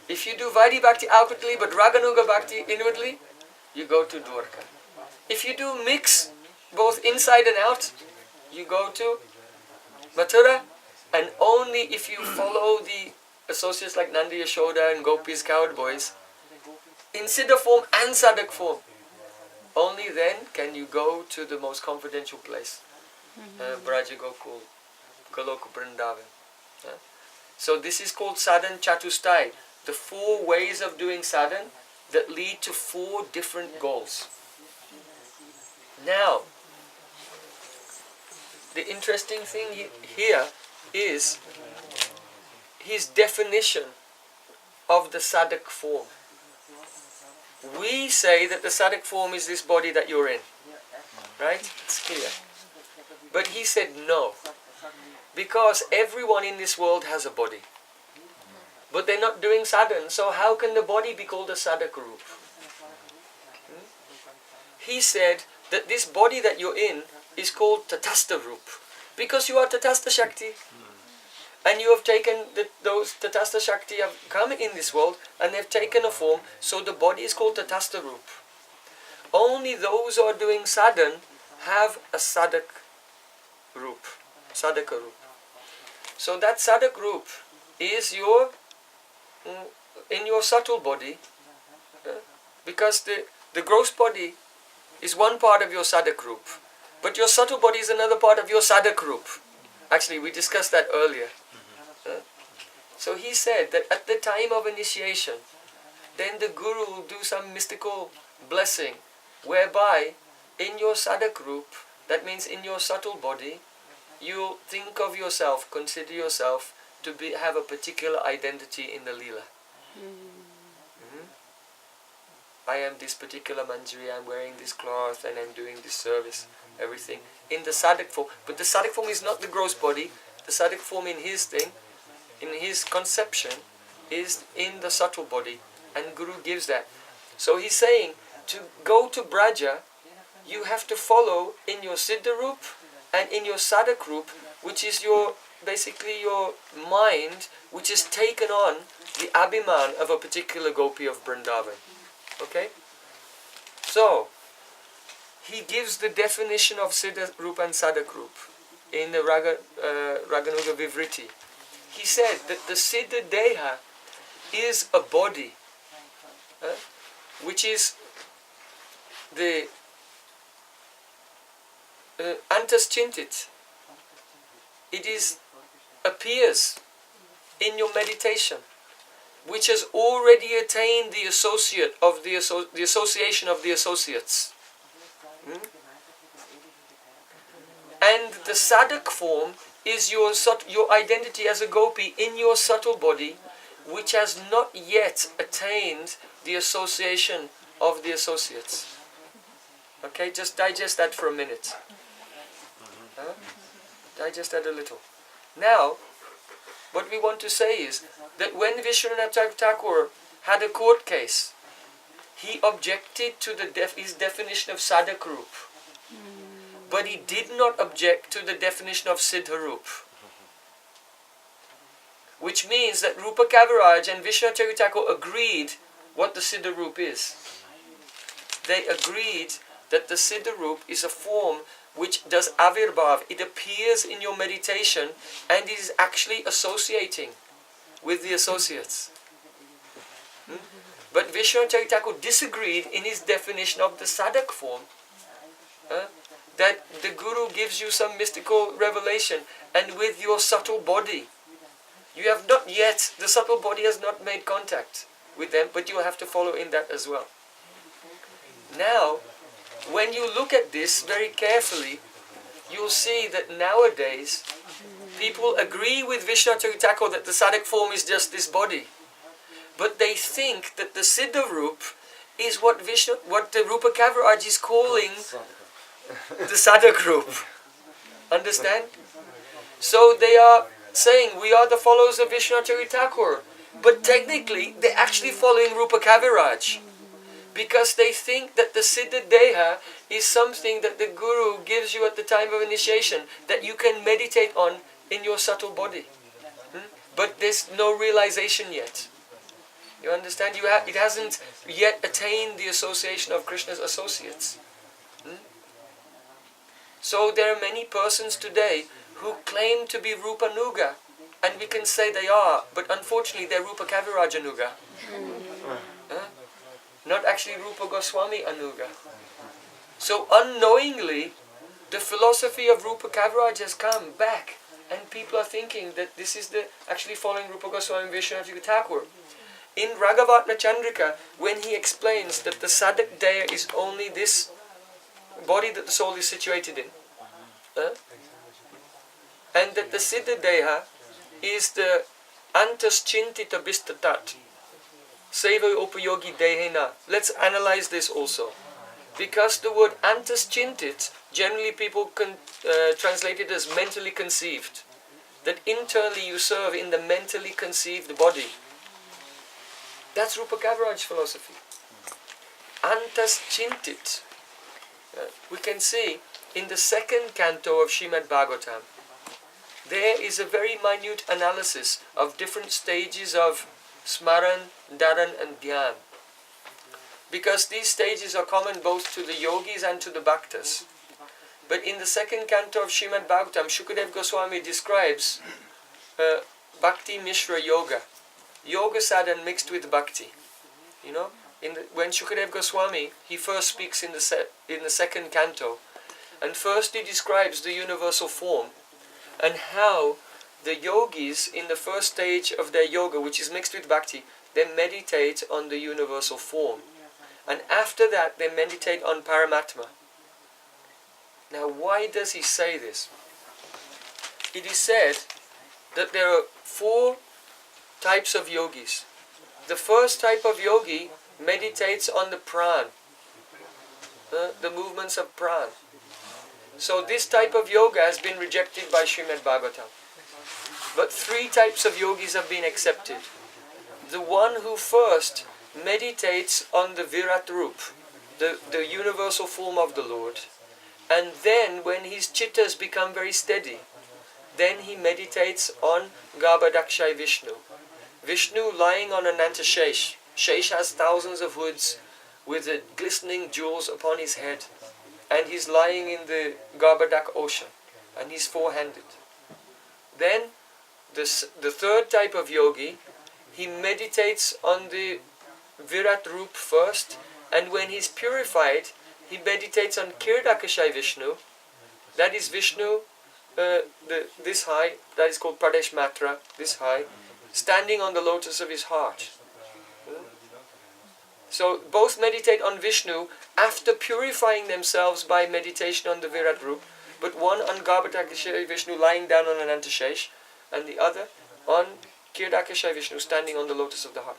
If you do Vaidhi Bhakti outwardly but Raganuga Bhakti inwardly, you go to Dwarka. If you do mix both inside and out, you go to Mathura, and only if you follow the associates like Nanda, Yashoda and Gopis, cowherd boys, in siddha form and sadhak form, only then can you go to the most confidential place, Braja Gokul, Goloka Vrindavan. So this is called sadhan chatustai, the 4 ways of doing sadhan that lead to 4 different goals. Now, the interesting thing here is his definition of the sadhak form. We say that the sadhak form is this body that you're in. Right? It's clear. But he said no. Because everyone in this world has a body. But they're not doing sadhan, so how can the body be called a sadhak roop? He said that this body that you're in is called tatastha roop. Because you are tatastha shakti. and you have taken those Tatastha Shakti have come in this world and they've taken a form, so the body is called Tatastha Roop. Only those who are doing sadhan have a Sadak Roop, Sadaka Roop. So that Sadak Roop is your, in your subtle body, because the gross body is one part of your Sadak Roop, but your subtle body is another part of your Sadak Roop. Actually, we discussed that earlier. So he said that at the time of initiation, then the Guru will do some mystical blessing, whereby in your Sadak Roop, that means in your subtle body, you think of yourself, consider yourself to have a particular identity in the Leela. I am this particular Manjari, I am wearing this cloth and I am doing this service, everything. In the Sadak form. But the Sadak form is not the gross body. The Sadak form in his thing, in his conception, is in the subtle body. And Guru gives that. So he's saying, to go to Braja, you have to follow in your Siddha Roop and in your Sadak Roop, which is your, basically your mind, which has taken on the abhiman of a particular gopi of Vrindavan. Okay? So, he gives the definition of Siddha Roop and Sadak Roop in the Raganuga Vivriti. He said that the Siddha Deha is a body, which is the Antaschintit. It appears in your meditation, which has already attained the associate of the association of the associates. And the Sadak form is your identity as a gopi in your subtle body, which has not yet attained the association of the associates. Okay, just digest that for a minute. Digest that a little. Now, what we want to say is that when Vishwanath Thakur had a court case, he objected to his definition of Sadak Roop, but he did not object to the definition of Siddha Roop. Which means that Rupa Kaviraj and Vishwanath Thakur agreed what the Siddha Roop is. They agreed that the Siddha Roop is a form which does avirbhav. It appears in your meditation and it is actually associating with the associates. But Vishwanath Thakur disagreed in his definition of the Sadak form, that the Guru gives you some mystical revelation, and with your subtle body, you have not yet, the subtle body has not made contact with them, but you have to follow in that as well. Now, when you look at this very carefully, you'll see that nowadays, people agree with Vishwanath Thakur that the Sadak form is just this body. But they think that the Siddha Roop is what the Rupa Kaviraj is calling the Sadak Roop. Understand? So they are saying, we are the followers of Vishwanath Thakur. But technically, they're actually following Rupa Kaviraj. Because they think that the Siddha Deha is something that the Guru gives you at the time of initiation, that you can meditate on in your subtle body. But there's no realization yet. You understand? It hasn't yet attained the association of Krishna's associates. So there are many persons today who claim to be Rupa Nuga, and we can say they are, but unfortunately they're Rupa Kaviraja Nuga. Not actually Rupa Goswami Anuga. So unknowingly, the philosophy of Rupa Kaviraj has come back, and people are thinking that this is actually following Rupa Goswami Vishwanath Thakur. In Raghavatna Chandrika, when he explains that the Sadak Deha is only this body that the soul is situated in, and that the Siddha Deha is the Antaschintita Bistatat, Seva Upayogi Dehena. Let's analyze this also. Because the word Antaschintit, generally people can translate it as mentally conceived. That internally you serve in the mentally conceived body. That's Rupa Kaviraj philosophy. Antaschintit. We can see in the second canto of Srimad Bhagavatam, there is a very minute analysis of different stages of smaran, dharan and dhyan. Because these stages are common both to the yogis and to the bhaktas. But in the second canto of Srimad Bhagavatam, Shukadeva Goswami describes Bhakti Mishra Yoga. Yoga sadhana mixed with Bhakti. You know, when Shukadeva Goswami, he first speaks in the second canto, and first he describes the universal form, and how the yogis in the first stage of their yoga, which is mixed with Bhakti, they meditate on the universal form. And after that, they meditate on Paramatma. Now, why does he say this? It is said that there are 4 types of yogis. The first type of yogi meditates on the pran, the movements of pran. So this type of yoga has been rejected by Srimad Bhagavatam. But 3 types of yogis have been accepted. The one who first meditates on the Virat Rup, the universal form of the Lord, and then when his chittas become very steady, then he meditates on Garbhadakshay Vishnu. Vishnu lying on Ananta-Shesh. Shesh has thousands of hoods with the glistening jewels upon his head, and he's lying in the Garbhadak ocean, and he's 4-handed. Then the third type of yogi, he meditates on the Virat Rup first, and when he's purified, he meditates on Kirdakashay Vishnu. That is Vishnu, this high, that is called Pradesh Matra, this high, standing on the lotus of his heart. So both meditate on Vishnu after purifying themselves by meditation on the Virat Rup, but one on Garbhadakshay Vishnu lying down on Ananta-Shesh, and the other on Kirdakashay Vishnu standing on the lotus of the heart.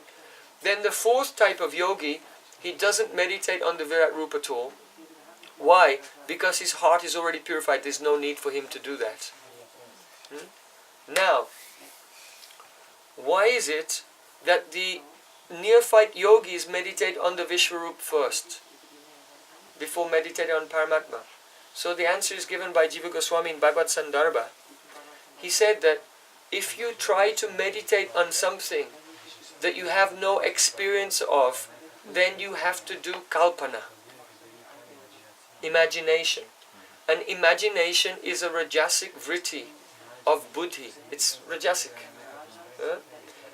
Then the fourth type of yogi, he doesn't meditate on the Virat Rup at all. Why? Because his heart is already purified. There's no need for him to do that. Now, why is it that the neophyte yogis meditate on the Vishwarup first, before meditating on Paramatma? So the answer is given by Jiva Goswami in Bhagavad Sandarbha. He said that if you try to meditate on something that you have no experience of, then you have to do kalpana, imagination. And imagination is a rajasic vritti of buddhi. It's rajasic.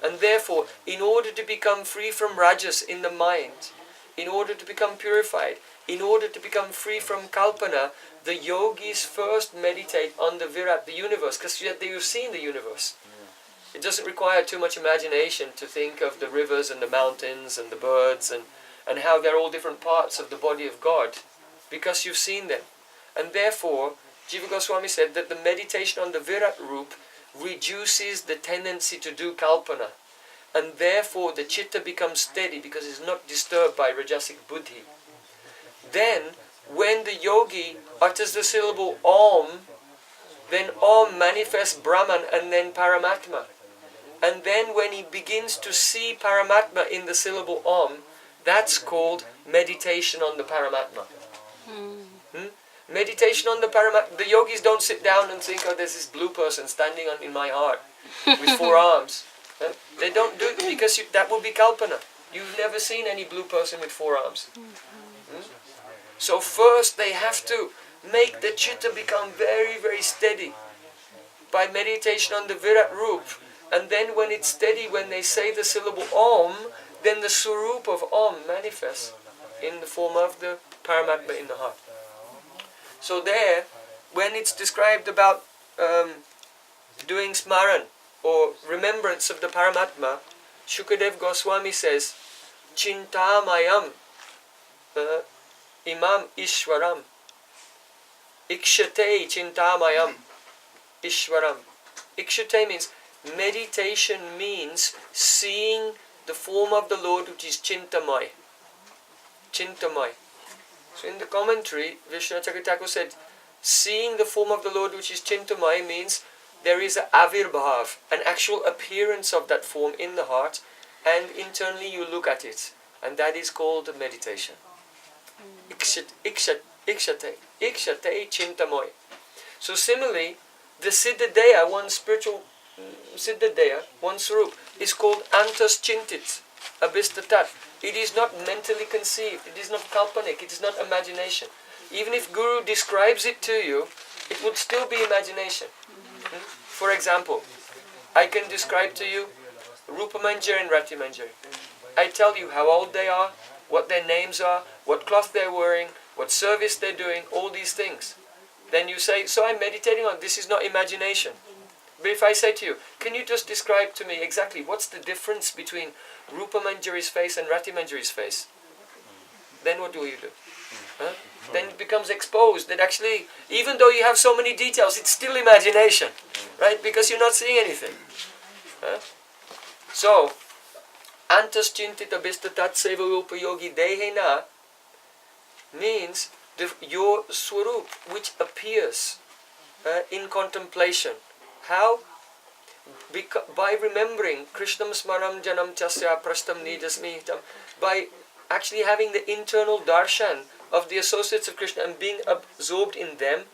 And therefore, in order to become free from rajas in the mind, in order to become purified, in order to become free from kalpana, the yogis first meditate on the Virat, the universe, because you've seen the universe. It doesn't require too much imagination to think of the rivers and the mountains and the birds and how they're all different parts of the body of God, because you've seen them. And therefore, Jiva Goswami said that the meditation on the Virat Rup reduces the tendency to do kalpana, and therefore the chitta becomes steady because it's not disturbed by rajasic buddhi. Then, when the yogi utters the syllable Om, then Om manifests Brahman and then Paramatma. And then when he begins to see Paramatma in the syllable Om, that's called meditation on the Paramatma. Meditation on the Paramatma. The yogis don't sit down and think, oh, there's this blue person standing in my heart with 4 arms. They don't do it because that would be kalpana. You've never seen any blue person with 4 arms. So first they have to make the chitta become very, very steady by meditation on the Virat Rup. And then when it's steady, when they say the syllable Om, then the Swarup of Om manifests in the form of the Paramatma in the heart. So there, when it's described about doing smaran or remembrance of the Paramatma, Shukadeva Goswami says, Chintamayam imam Ishwaram. Ikshate Chintamayam Ishwaram. Ikshate means meditation, means seeing the form of the Lord, which is Chintamay. Chintamay. So in the commentary, Vishwanath Chakravarti said, seeing the form of the Lord, which is Chintamay, means there is an avirbhav, an actual appearance of that form in the heart, and internally you look at it, and that is called meditation. Ikshate Chintamoy. So similarly, the Siddhadeha, one spiritual Siddhadeha, one Swarup, is called Antas Chintit, Abhistatat. It is not mentally conceived, it is not kalpanik, it is not imagination. Even if Guru describes it to you, it would still be imagination. For example, I can describe to you Rupa Manjari and Rati Manjari. I tell you how old they are, what their names are, what cloth they're wearing, what service they're doing, all these things. Then you say, so I'm meditating on this is not imagination. But if I say to you, can you just describe to me exactly what's the difference between Rupa Manjari's face and Rati Manjari's face? Then what do you do? Huh? Then it becomes exposed that actually, even though you have so many details, it's still imagination, right? Because you're not seeing anything. Huh? So, Antas Chintita Bistatat Seva Rupa Yogi Dehena means your Swarup which appears in contemplation. How? By remembering Krishnam Smaram Janam Chasya Prastam Nidasmihitam, by actually having the internal darshan of the associates of Krishna and being absorbed in them,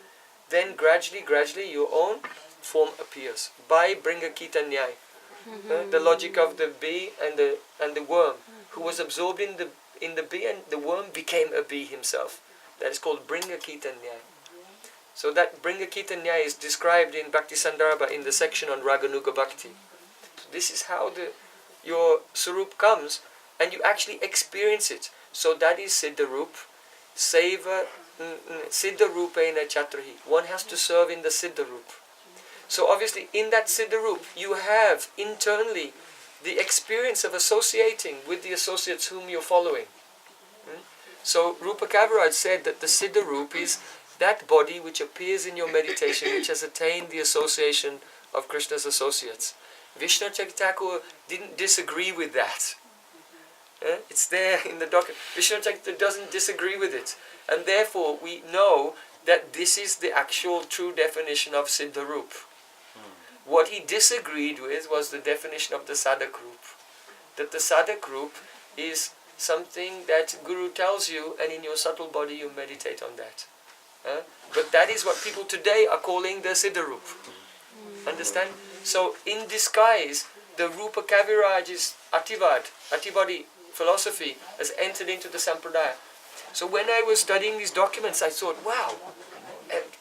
then gradually your own form appears. By Bringakita Nyai. The logic of the bee and the worm, who was absorbed in the bee, and the worm became a bee himself. That is called Bringakita Nyai. So that Bringakita Nyai is described in Bhakti Sandarbha in the section on Raganuga Bhakti. So this is how your Swarup comes, and you actually experience it. So that is Siddharup, Seva, Siddharupena Chatrahi. One has to serve in the Siddharup. So obviously in that Siddharup you have internally the experience of associating with the associates whom you're following. So Rupa Kaviraj said that the Siddharup is that body which appears in your meditation, which has attained the association of Krishna's associates. Vishnu Chaitanya didn't disagree with that. It's there in the document. Vishnu Chaitanya doesn't disagree with it. And therefore we know that this is the actual true definition of Siddharup. What he disagreed with was the definition of the Sadhak Rup. That the Sadhak Rup is something that Guru tells you, and in your subtle body you meditate on that. But that is what people today are calling the Siddharup. Understand? So in disguise, the Rupa Kaviraj's Atibadi philosophy has entered into the Sampradaya. So when I was studying these documents, I thought, wow,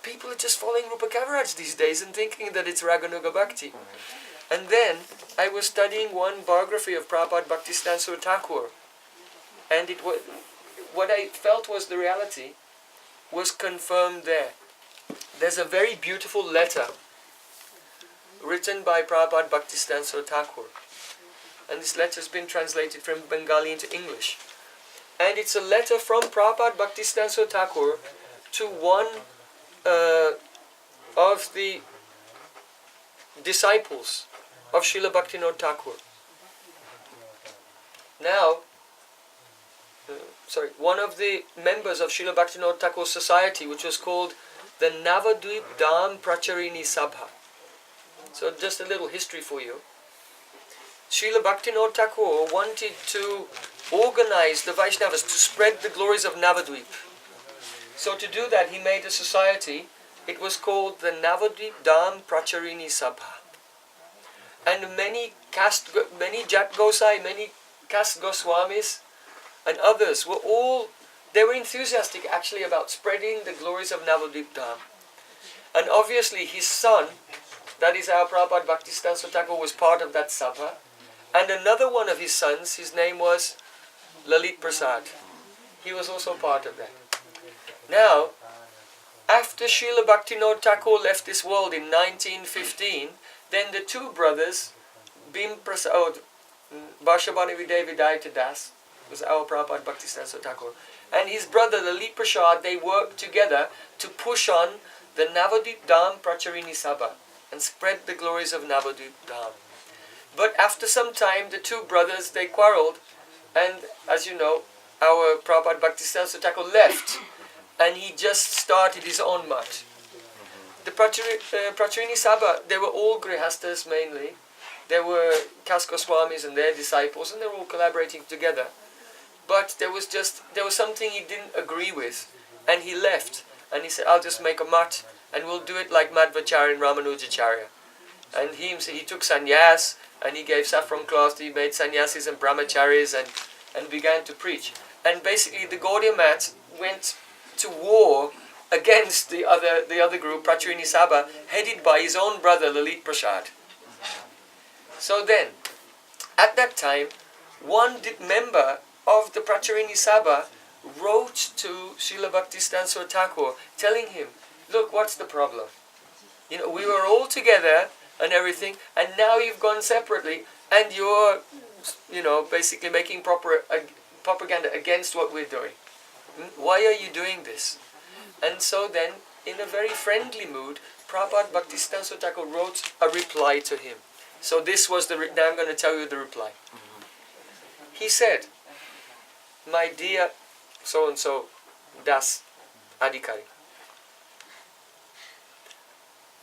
people are just following Rupa Kaviraj these days and thinking that it's Raganuga Bhakti. And then I was studying one biography of Prabhupada Bhaktisiddhanta Thakur, and what I felt was the reality was confirmed there. There's a very beautiful letter written by Prabhupada Bhaktisiddhanta Thakur, and this letter has been translated from Bengali into English. And it's a letter from Prabhupada Bhaktisiddhanta Thakur to one of the disciples of Srila Bhaktivinoda Thakura. Now, one of the members of Srila Bhaktivinoda Thakur's society, which was called the Ananda-Dham Pracharini Sabha. So just a little history for you. Srila Bhaktivinoda Thakur wanted to organize the Vaishnavas to spread the glories of Navadvip. So to do that, he made a society. It was called the Navadvip-Dham Pracharini Sabha. And many Jat Gosai, many caste Goswamis and others they were enthusiastic actually about spreading the glories of Navadvip-Dham. And obviously his son, that is our Prabhupada Bhaktisiddhanta Thakur, was part of that Sabha. And another one of his sons, his name was Lalit Prasad. He was also part of that. Now, after Srila Bhaktivinoda Thakur left this world in 1915, then the two brothers, Bim Prasad, Bharshabhani Vidya Vidayata Das, was our Prabhupada Bhaktisiddhanta Thakur, and his brother Lalit Prasad, they worked together to push on the Navadvip-Dham Pracharini Sabha and spread the glories of Navadvip-Dham. But after some time, the two brothers, they quarreled, and as you know, our Prabhupada Bhaktisiddhanta Thakur left, and he just started his own mutt. The Pracharini Sabha, they were all Grihastas mainly. There were Kas Goswamis and their disciples, and they were all collaborating together. But there was something he didn't agree with, and he left. And he said, I'll just make a mutt, and we'll do it like Madhvacharya and Ramanujacharya. And he took sannyas, and he gave saffron cloth, he made sannyasis and brahmacharis, and began to preach. And basically the Gaudiya Mats went to war against the other group, Pracharini Sabha, headed by his own brother Lalit Prasad. So then, at that time, one member of the Pracharini Sabha wrote to Srila Bhaktivinoda Thakura telling him, look, what's the problem? You know, we were all together and everything, and now you've gone separately, and you're, you know, basically making propaganda against what we're doing. Why are you doing this? And so then, in a very friendly mood, Prabhupada Bhaktivinoda Thakura wrote a reply to him. So this was now I'm going to tell you the reply. He said, my dear so-and-so Das Adhikari,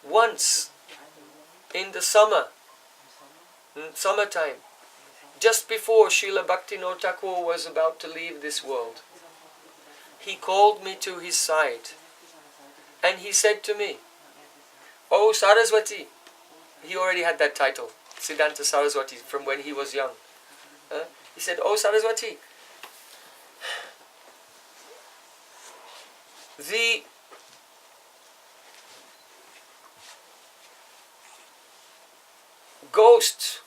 once in the summertime, just before Srila Bhaktivinoda Thakura was about to leave this world, he called me to his side and he said to me, "Oh Saraswati," he already had that title, Siddhanta Saraswati, from when he was young. He said, "Oh Saraswati, the ghost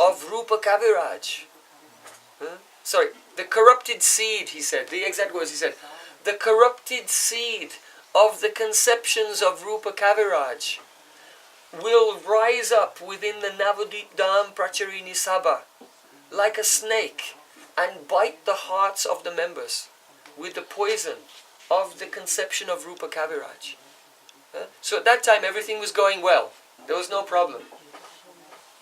of Rupa Kaviraj, the corrupted seed," he said, the exact words he said, "the corrupted seed of the conceptions of Rupa Kaviraj will rise up within the Ananda-Dham Pracharini Sabha like a snake and bite the hearts of the members with the poison of the conception of Rupa Kaviraj." So at that time everything was going well. There was no problem.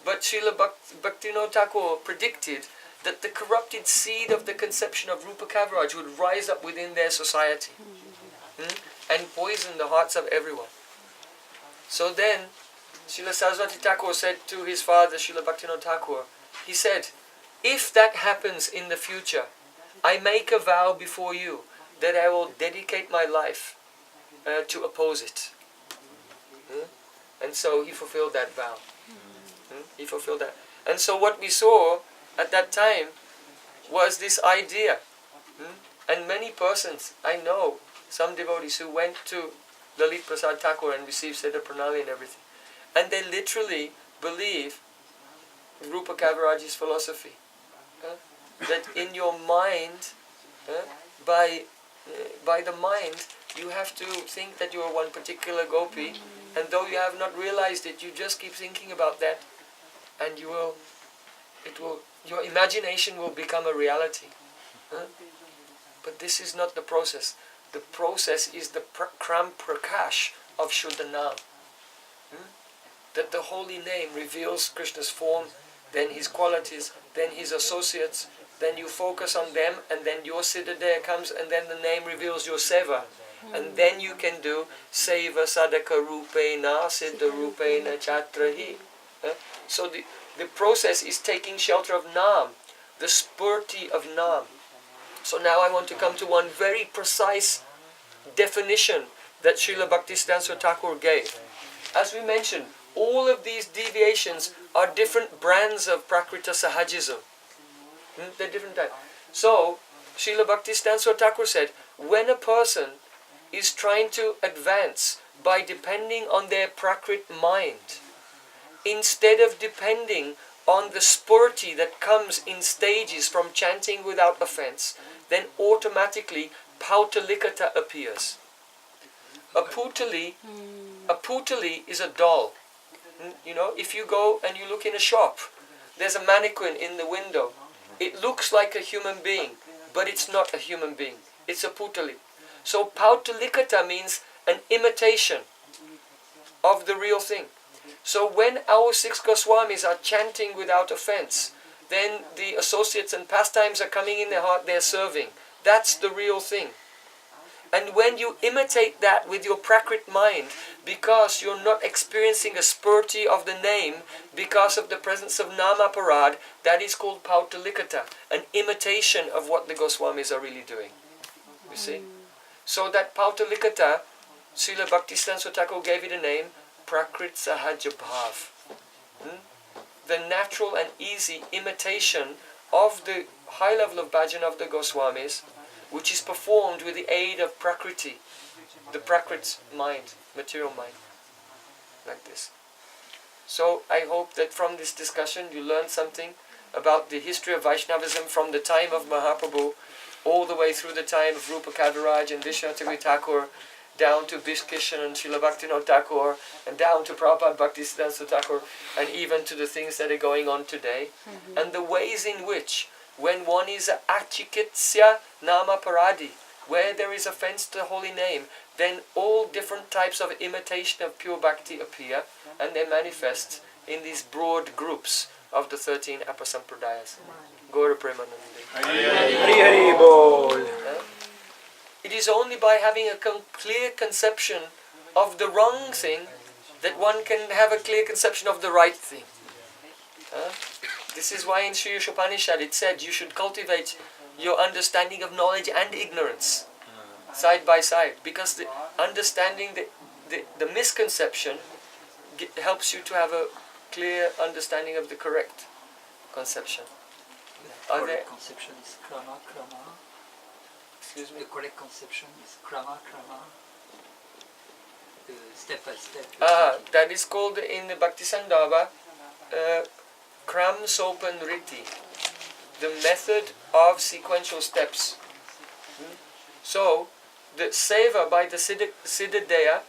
But Srila Bhaktivinoda Thakura predicted that the corrupted seed of the conception of Rupa Kaviraj would rise up within their society and poison the hearts of everyone. So then Srila Saraswati Thakur said to his father Srila Bhaktivinoda Thakura, he said, "If that happens in the future, I make a vow before you that I will dedicate my life to oppose it." And so he fulfilled that vow. He fulfilled that. And so what we saw at that time was this idea. And many persons, I know some devotees who went to Lalit Prasad Thakur and received Siddha Pranali and everything. And they literally believe Rupa Kaviraj's philosophy. That in your mind, by the mind, you have to think that you are one particular gopi, and though you have not realized it, you just keep thinking about that, and your imagination will become a reality. But this is not the process. The process is the Kram Prakash of Shuddha Nam. That the holy name reveals Krishna's form, then his qualities, then his associates, then you focus on them, and then your Siddha there comes, and then the name reveals your Seva. And then you can do Seva Sadaka Rupena, Siddha Rupena Chatrahi. So the process is taking shelter of Nam, the spurti of Nam. So now I want to come to one very precise definition that Srila Bhaktivinoda Thakura gave. As we mentioned, all of these deviations are different brands of Prakrita Sahajism. They're different types. So, Srila Bhaktivinoda Thakura said, when a person is trying to advance by depending on their Prakrit mind, instead of depending on the spurti that comes in stages from chanting without offense, then automatically Pautalikata appears. A putali is a doll. You know, if you go and you look in a shop, there's a mannequin in the window. It looks like a human being, but it's not a human being. It's a putali. So Pautalikata means an imitation of the real thing. So when our 6 Goswamis are chanting without offense, then the associates and pastimes are coming in their heart, they're serving. That's the real thing. And when you imitate that with your Prakrit mind, because you're not experiencing a spurti of the name, because of the presence of nama-aparadha, that is called Pautalikata, an imitation of what the Goswamis are really doing. You see? So that Pautalikata Srila Bhaktivinoda Thakura gave it a name, Prakrit Sahaja Bhav. The natural and easy imitation of the high level of bhajan of the Goswamis, which is performed with the aid of Prakriti, the Prakrit mind, material mind, like this. So I hope that from this discussion you learn something about the history of Vaishnavism from the time of Mahaprabhu all the way through the time of Rupa Kaviraj and Vishwanath Thakur, down to Bishkishan and Srila Bhaktivinoda Thakura, and down to Prabhupada Bhaktisiddhanta Thakur, and even to the things that are going on today, and the ways in which, when one is achikitsya nama-aparadha, where there is offense to the holy name, then all different types of imitation of pure bhakti appear, and they manifest in these broad groups of the 13 Apa-sampradayas. Gaura Premanande. Hari Hari Bol. It is only by having a clear conception of the wrong thing that one can have a clear conception of the right thing. This is why in Sri Upanishad it said you should cultivate your understanding of knowledge and ignorance side by side, because the understanding the misconception helps you to have a clear understanding of the correct conception. The correct conception is krama. Excuse me? The correct conception is krama. Step by step. That is called in the Bhakti Sandhava Kram Sopan Riti, the method of sequential steps. So, the seva by the Siddhadeya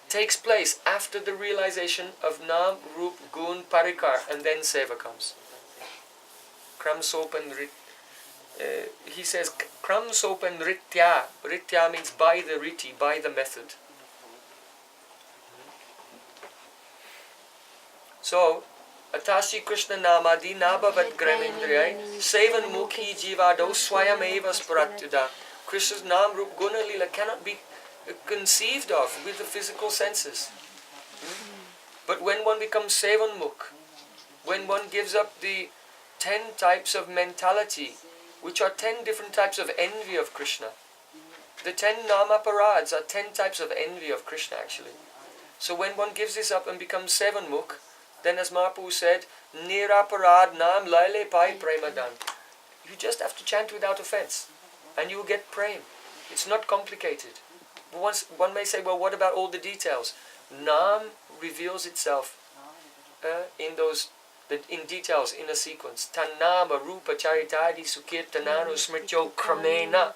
takes place after the realization of Nam, Rup, Gun, Parikar, and then seva comes. Kram Sopan Riti. He says Kram Sopan Ritya. Ritya means by the riti, by the method. So, Atashi Krishna Namadi Nabhavat Gramindriyai Sevan Mukhi Jivado Swayam Eva Sparatyuda. Krishna's Nam Rup Guna Lila cannot be conceived of with the physical senses. But when one becomes Sevan Mukh, when one gives up the 10 types of mentality, which are 10 different types of envy of Krishna. The 10 nama-aparadhas are 10 types of envy of Krishna actually. So when one gives this up and becomes Sevan Mukh, then as Mahaprabhu said, Niraparad Nam Laile Pai Premadan. You just have to chant without offense and you will get Prem. It's not complicated. One may say, well, what about all the details? Nam reveals itself in details, in a sequence. Tannama Rupa Charitadi Sukirtananu Smrityo Kramena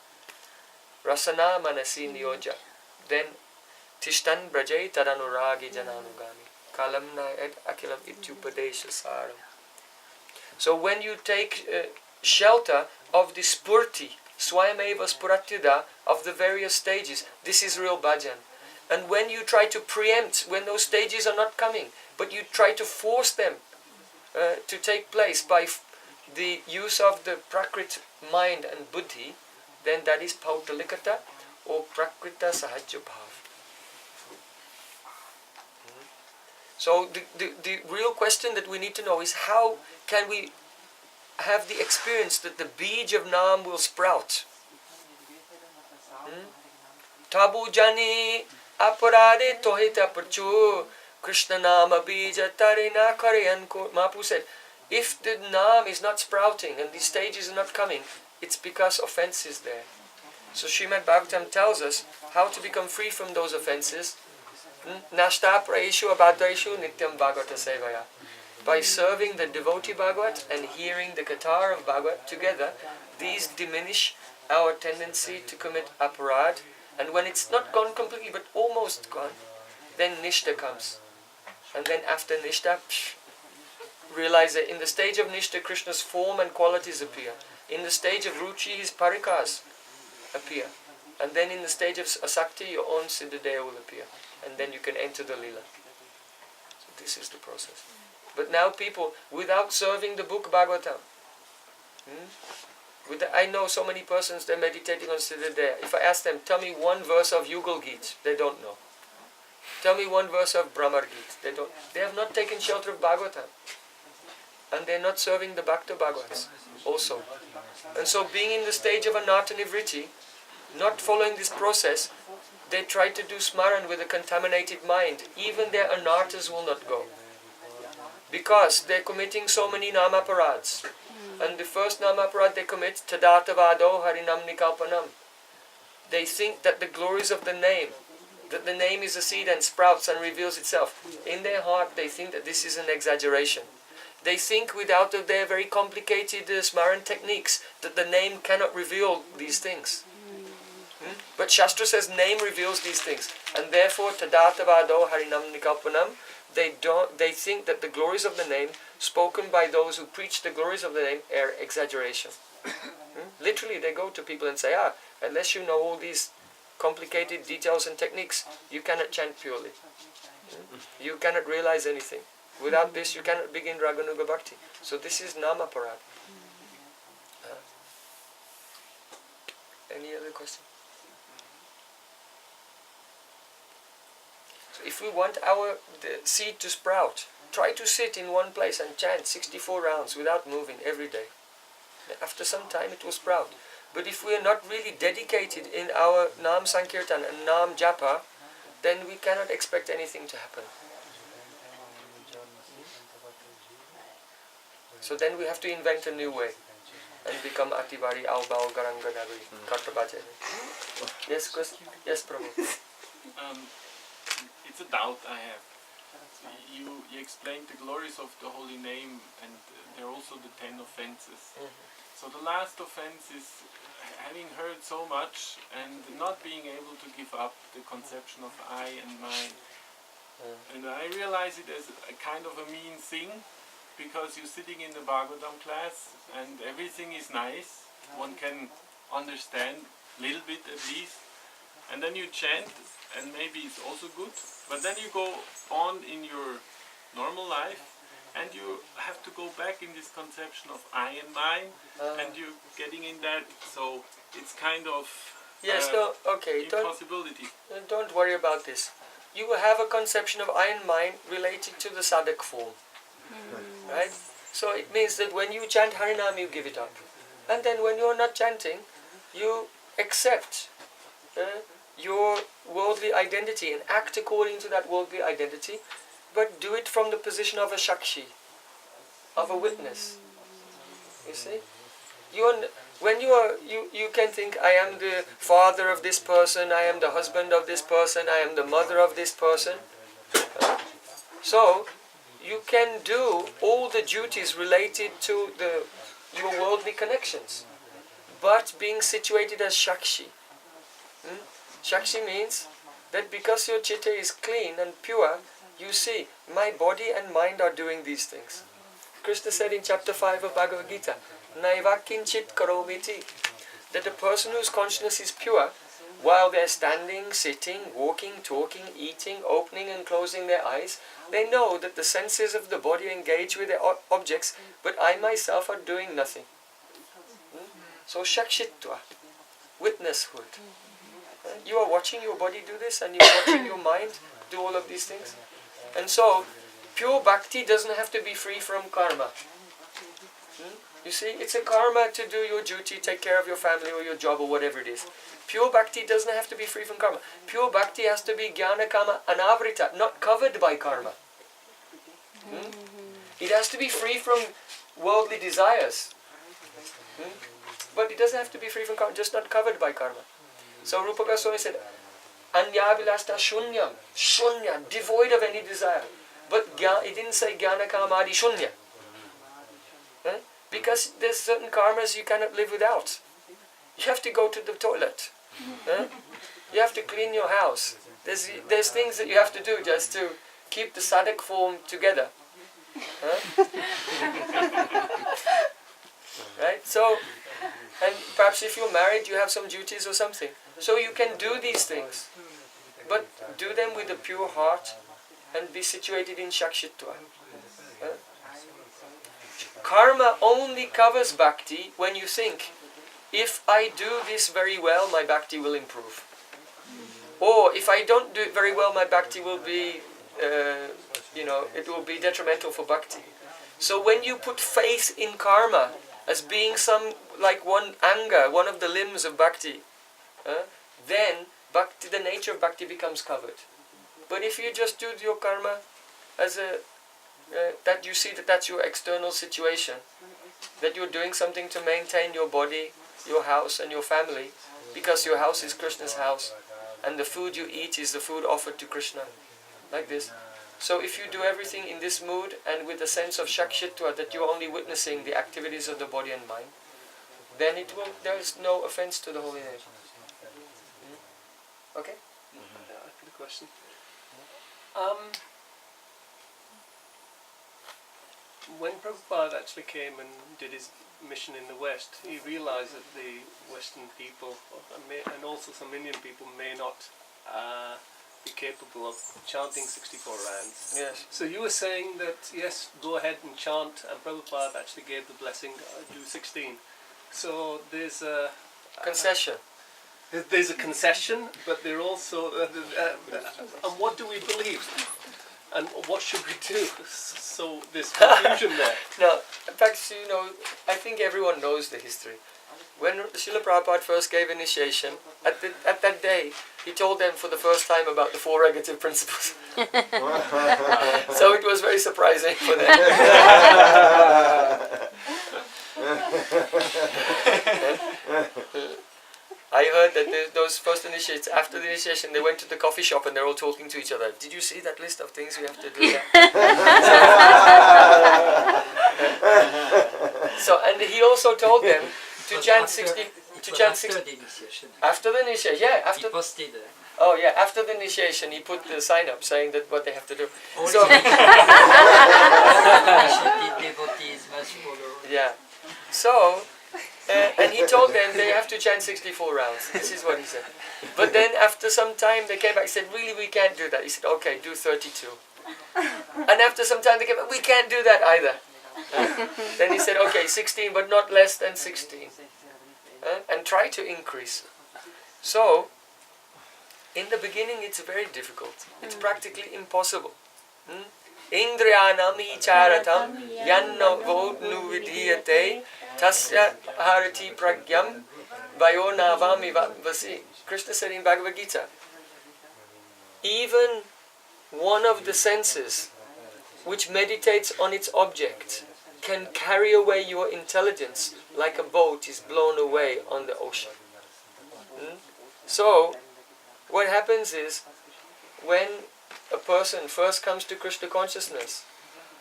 Rasana Manasi Niyoja. Then Tishtan Brajay Tadanuragi Jananugami. Kalamna ed Akilam Ityupadesha Saram. So when you take shelter of the spurti, Swayameva Spuratyuda, of the various stages, this is real bhajan. And when you try to preempt, when those stages are not coming, but you try to force them to take place by the use of the prakrit mind and buddhi, then that is pautalikata or prakrita sahaja bhav. So the real question that we need to know is how can we have the experience that the beej of Nam will sprout. Tabu jani aparade tohita parchu Krishna nama bija tarina karayan ko. Mahaprabhu said, if the Nam is not sprouting and these stages are not coming, it's because offense is there. So Srimad Bhagavatam tells us how to become free from those offenses. Nashta praeshu abhadreshu nityam bhagavata sevaya. By serving the devotee Bhagavat and hearing the Katar of Bhagavat together, these diminish our tendency to commit aparadha. And when it's not gone completely but almost gone, then Nishta comes. And then after Nishta, realize that in the stage of Nishta, Krishna's form and qualities appear. In the stage of Ruchi, his parikas appear. And then in the stage of Asakti, your own Siddhadeya will appear. And then you can enter the Lila. So this is the process. But now people, without serving the book Bhagavatam, I know so many persons, they're meditating on Siddhadeya. If I ask them, tell me one verse of Yugal Geet, they don't know. Tell me one verse of Brahmar Geet, they have not taken shelter of Bhagavatam. And they're not serving the Bhakta Bhagavats also. And so being in the stage of Anartha Nivriti, not following this process, they try to do smaran with a contaminated mind, even their anarthas will not go. Because they're committing so many nama-aparadhas. And the first nama-aparadha they commit, tadatavado harinam nikalpanam. They think that the glories of the name is a seed and sprouts and reveals itself. In their heart they think that this is an exaggeration. They think without their very complicated smaran techniques that the name cannot reveal these things. But Shastra says name reveals these things. And therefore, tadatavado harinam nikalpanam, they think that the glories of the name, spoken by those who preach the glories of the name, are exaggeration. Literally, they go to people and say, unless you know all these complicated details and techniques, you cannot chant purely. You cannot realize anything. Without this, you cannot begin Raganuga Bhakti. So this is nama-aparadha. Any other question? So if we want the seed to sprout, try to sit in one place and chant 64 rounds without moving every day. After some time it will sprout. But if we are not really dedicated in our Nam Sankirtan and Nam Japa, then we cannot expect anything to happen. So then we have to invent a new way and become Ativari, Aubao, Garanga, Nagari, Kartabate. Yes, question? Yes, Prabhu. It's a doubt I have. You explained the glories of the holy name, and there are also the 10 offenses. So the last offense is having heard so much and not being able to give up the conception of I and mine. And I realize it as a kind of a mean thing, because you're sitting in the Bhagavatam class and everything is nice, one can understand a little bit at least, and then you chant and maybe it's also good, but then you go on in your normal life and you have to go back in this conception of I and mine, and you're getting in that, so it's kind of impossibility. Don't worry about this. You will have a conception of I and mine related to the sadhak form. Right? So it means that when you chant Harinam, you give it up. And then when you're not chanting, you accept your worldly identity and act according to that worldly identity, but do it from the position of a Shakshi, of a witness. You see? You can think, I am the father of this person, I am the husband of this person, I am the mother of this person. So, you can do all the duties related to your worldly connections, but being situated as Shakshi. Shakshi means that because your chitta is clean and pure, you see, my body and mind are doing these things. Krishna said in chapter 5 of Bhagavad Gita, Naiva kinchit karomiti, that the person whose consciousness is pure, while they're standing, sitting, walking, talking, eating, opening and closing their eyes, they know that the senses of the body engage with their objects, but I myself are doing nothing. So shakshitva, witnesshood. You are watching your body do this, and you are watching your mind do all of these things. And so, pure bhakti doesn't have to be free from karma. You see, it's a karma to do your duty, take care of your family or your job or whatever it is. Pure bhakti doesn't have to be free from karma. Pure bhakti has to be jnana kama anavrita, not covered by karma. It has to be free from worldly desires. But it doesn't have to be free from karma, just not covered by karma. So Rupa Goswami said, Anyabilasta shunyam, shunya, devoid of any desire. But he didn't say jnana kamadi shunya. Because there's certain karmas you cannot live without. You have to go to the toilet. You have to clean your house. There's things that you have to do just to keep the sadhak form together. Right? So, and perhaps if you're married, you have some duties or something. So you can do these things, but do them with a pure heart and be situated in Shakshitva. Karma only covers bhakti when you think, if I do this very well, my bhakti will improve. Or if I don't do it very well, my bhakti will be, it will be detrimental for bhakti. So when you put faith in karma as being one anga, one of the limbs of bhakti, then bhakti, the nature of bhakti becomes covered. But if you just do your karma as that you see that that's your external situation, that you're doing something to maintain your body, your house and your family, because your house is Krishna's house, and the food you eat is the food offered to Krishna, like this. So if you do everything in this mood and with a sense of shakshitva, that you're only witnessing the activities of the body and mind, then there is no offense to the holy name. Okay? Good question. When Prabhupada actually came and did his mission in the West, he realized that the Western people, and also some Indian people, may not be capable of chanting 64 rounds. Yes. So you were saying that, yes, go ahead and chant, and Prabhupada actually gave the blessing, do 16. So there's a Concession. There's a concession, but there also, and what do we believe? And what should we do? So there's confusion there. No, in fact, I think everyone knows the history. When Srila Prabhupada first gave initiation, at that day, he told them for the first time about the 4 regulative principles. So it was very surprising for them. I heard that those first initiates, after the initiation, they went to the coffee shop and they're all talking to each other. Did you see that list of things we have to do? So, and he also told them to chant 60. To chant after 60. the initiation. After the initiation, yeah. He posted. Oh yeah, after the initiation, he put the sign up saying that what they have to do. All So, initiated devotees must follow. yeah. So, and he told them they have to chant 64 rounds. This is what he said. But then after some time they came back and said, really we can't do that. He said, okay, do 32. And after some time they came back, we can't do that either. Then he said, okay, 16 but not less than 16. And try to increase. So, in the beginning it's very difficult. It's practically impossible. Indriyanam icharatam yanna vodnu vidhiyate tasya harati pragyam vayonavami vasi. Krishna said in Bhagavad Gita, even one of the senses which meditates on its object can carry away your intelligence like a boat is blown away on the ocean. So, what happens is, when a person first comes to Krishna consciousness,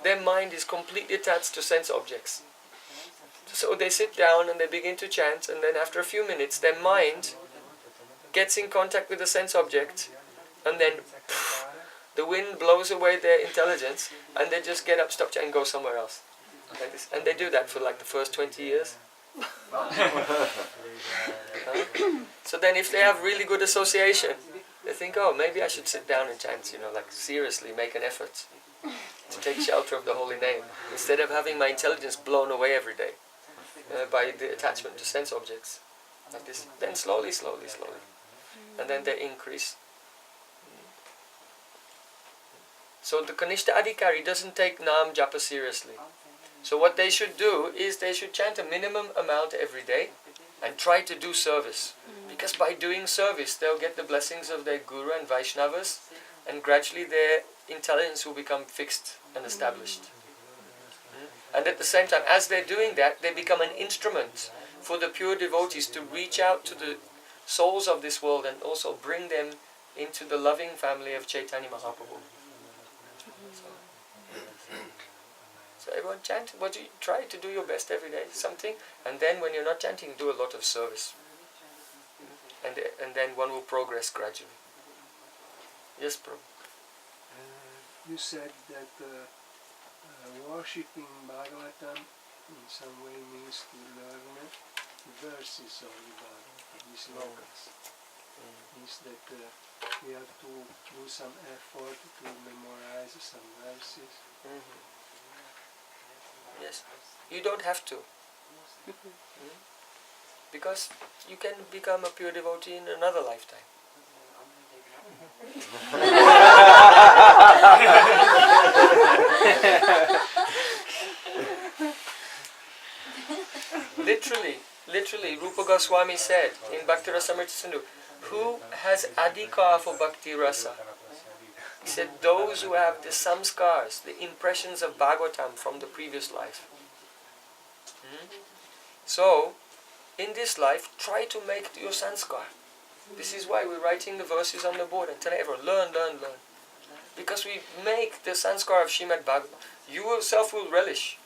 their mind is completely attached to sense objects. So they sit down and they begin to chant, and then after a few minutes their mind gets in contact with the sense object, and then the wind blows away their intelligence, and they just get up, stop chanting, and go somewhere else. Like this. And they do that for like the first 20 years. So then if they have really good association, they think, oh, maybe I should sit down and chant, like seriously make an effort to take shelter of the holy name, instead of having my intelligence blown away every day by the attachment to sense objects. Like this. Then slowly. And then they increase. So the Kanishta Adhikari doesn't take Nam Japa seriously. So what they should do is they should chant a minimum amount every day and try to do service. Because by doing service they'll get the blessings of their Guru and Vaishnavas, and gradually their intelligence will become fixed and established. And at the same time, as they're doing that, they become an instrument for the pure devotees to reach out to the souls of this world and also bring them into the loving family of Chaitanya Mahaprabhu. So everyone chant, try to do your best every day, something, and then when you're not chanting, do a lot of service. And then one will progress gradually. Yes, Prabhu. You said that worshipping Bhagavatam in some way means to learn verses of the Bhagavatam, these slokas. Means that we have to do some effort to memorize some verses. Yes, you don't have to. Because you can become a pure devotee in another lifetime. Literally, Rupa Goswami said in Bhakti Rasamrita Sindhu, who has adhikar for bhakti rasa? He said, those who have the samskars, the impressions of Bhagavatam from the previous life. So, in this life, try to make your sanskar. This is why we're writing the verses on the board and telling everyone, learn, learn, learn. Because we make the sanskar of Srimad Bhagavatam, you yourself will relish.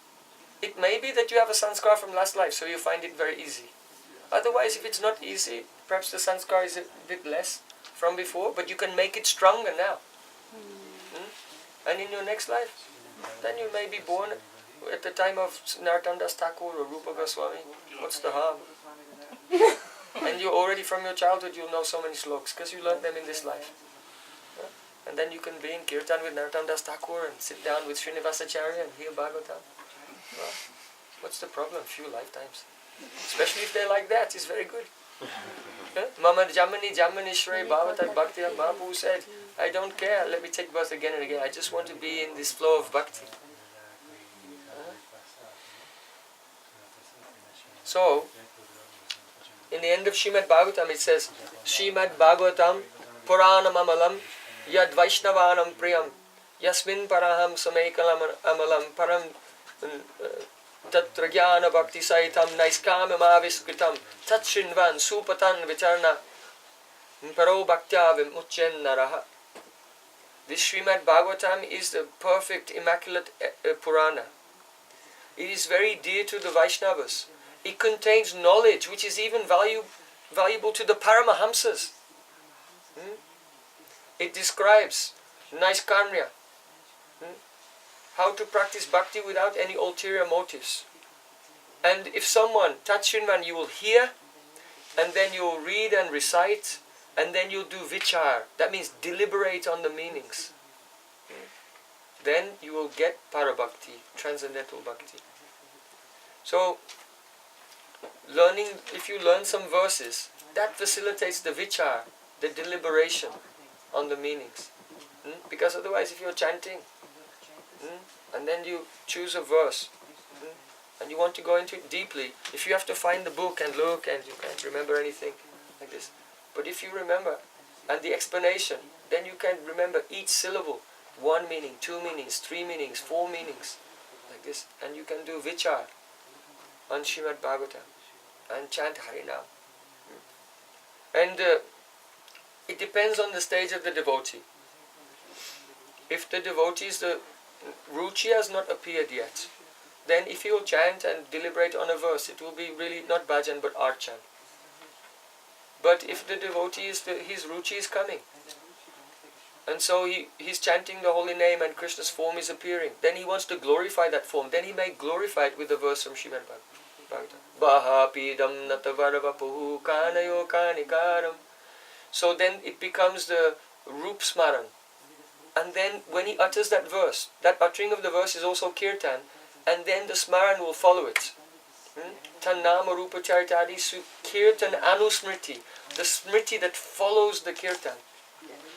It may be that you have a sanskar from last life, so you find it very easy. Otherwise, if it's not easy, perhaps the sanskar is a bit less from before, but you can make it stronger now. And in your next life, then you may be born at the time of Ananda-Dham Thakur or Rupa Goswami. What's the harm? And you already from your childhood you'll know so many slokas because you learned them in this life. And then you can be in Kirtan with Ananda-Dham Thakur and sit down with Srinivasacharya and hear Bhagavatam. Well, what's the problem? Few lifetimes. Especially if they're like that, it's very good. Mama Jamani Jamani Shri Bhavatat Bhakti Mahaprabhu said, I don't care, let me take birth again and again. I just want to be in this flow of bhakti. So, in the end of Srimad Bhagavatam it says, Srimad Bhagavatam Puranam Amalam Yad Vaishnavanam Priyam Yasmin Paraham Samekalam Amalam Param Tatra Jnana Bhakti Saitam Naiskam Maviskritam Tatshinvan Supatan Vicharna Paro Bhaktya Vimuchen Naraha. This Srimad Bhagavatam is the perfect, immaculate Purana. It is very dear to the Vaishnavas. It contains knowledge which is even valuable to the Paramahamsas. It describes Naiskarmya, how to practice bhakti without any ulterior motives. And if someone, Tatshinvan, you will hear, and then you will read and recite, and then you'll do vichar, that means deliberate on the meanings. Then you will get parabhakti, transcendental bhakti. So, learning, if you learn some verses, that facilitates the vichar, the deliberation on the meanings. Because otherwise if you're chanting, and then you choose a verse, and you want to go into it deeply, if you have to find the book and look and you can't remember anything like this. But if you remember, and the explanation, then you can remember each syllable, one meaning, two meanings, three meanings, four meanings, like this. And you can do vichar on Srimad Bhagavatam and chant Harinam. And it depends on the stage of the devotee. If the devotees, the ruchi has not appeared yet, then if he will chant and deliberate on a verse, it will be really not bhajan but archan. But if the devotee is, his ruchi is coming, and so he's chanting the holy name and Krishna's form is appearing, then he wants to glorify that form, then he may glorify it with a verse from Srimad Bhagavatam. Baha pidam natavaravapuhu kanayo kanikaram. So then it becomes the Rup Smaran. And then when he utters that verse, that uttering of the verse is also kirtan, and then the Smaran will follow it. Tannama Rupa Charitadi Kirtan Anusmriti, the smriti that follows the kirtan.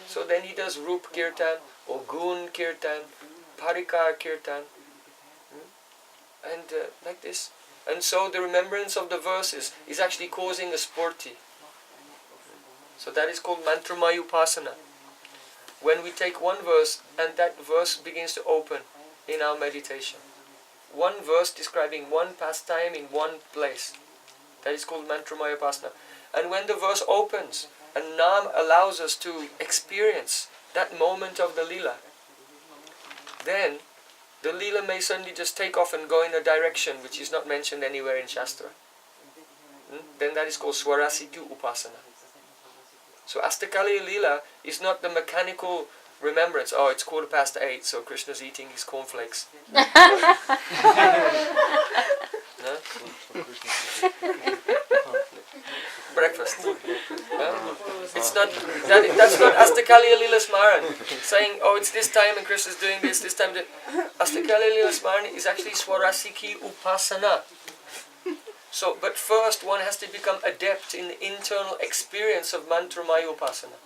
So then he does Rup Kirtan, or Gun Kirtan, Parikar Kirtan, and like this. And so the remembrance of the verses is actually causing a spurti. So that is called Mantramaya Upasana. When we take one verse and that verse begins to open in our meditation. One verse describing one pastime in one place. That is called Mantramaya Upasana. And when the verse opens and Nam allows us to experience that moment of the Leela, then the Leela may suddenly just take off and go in a direction which is not mentioned anywhere in Shastra. Then that is called Swarasiku Upasana. So Astakaliya Leela is not the mechanical remembrance. Oh, it's 8:15, so Krishna's eating his cornflakes. No? Breakfast. It's not that's not Astakaliya Leela Smaran. Saying, oh, it's this time and Krishna's doing this time. Astakaliya Leela Smaran is actually Swarasiki Upasana. So, but first one has to become adept in the internal experience of Mantramaya Upasana.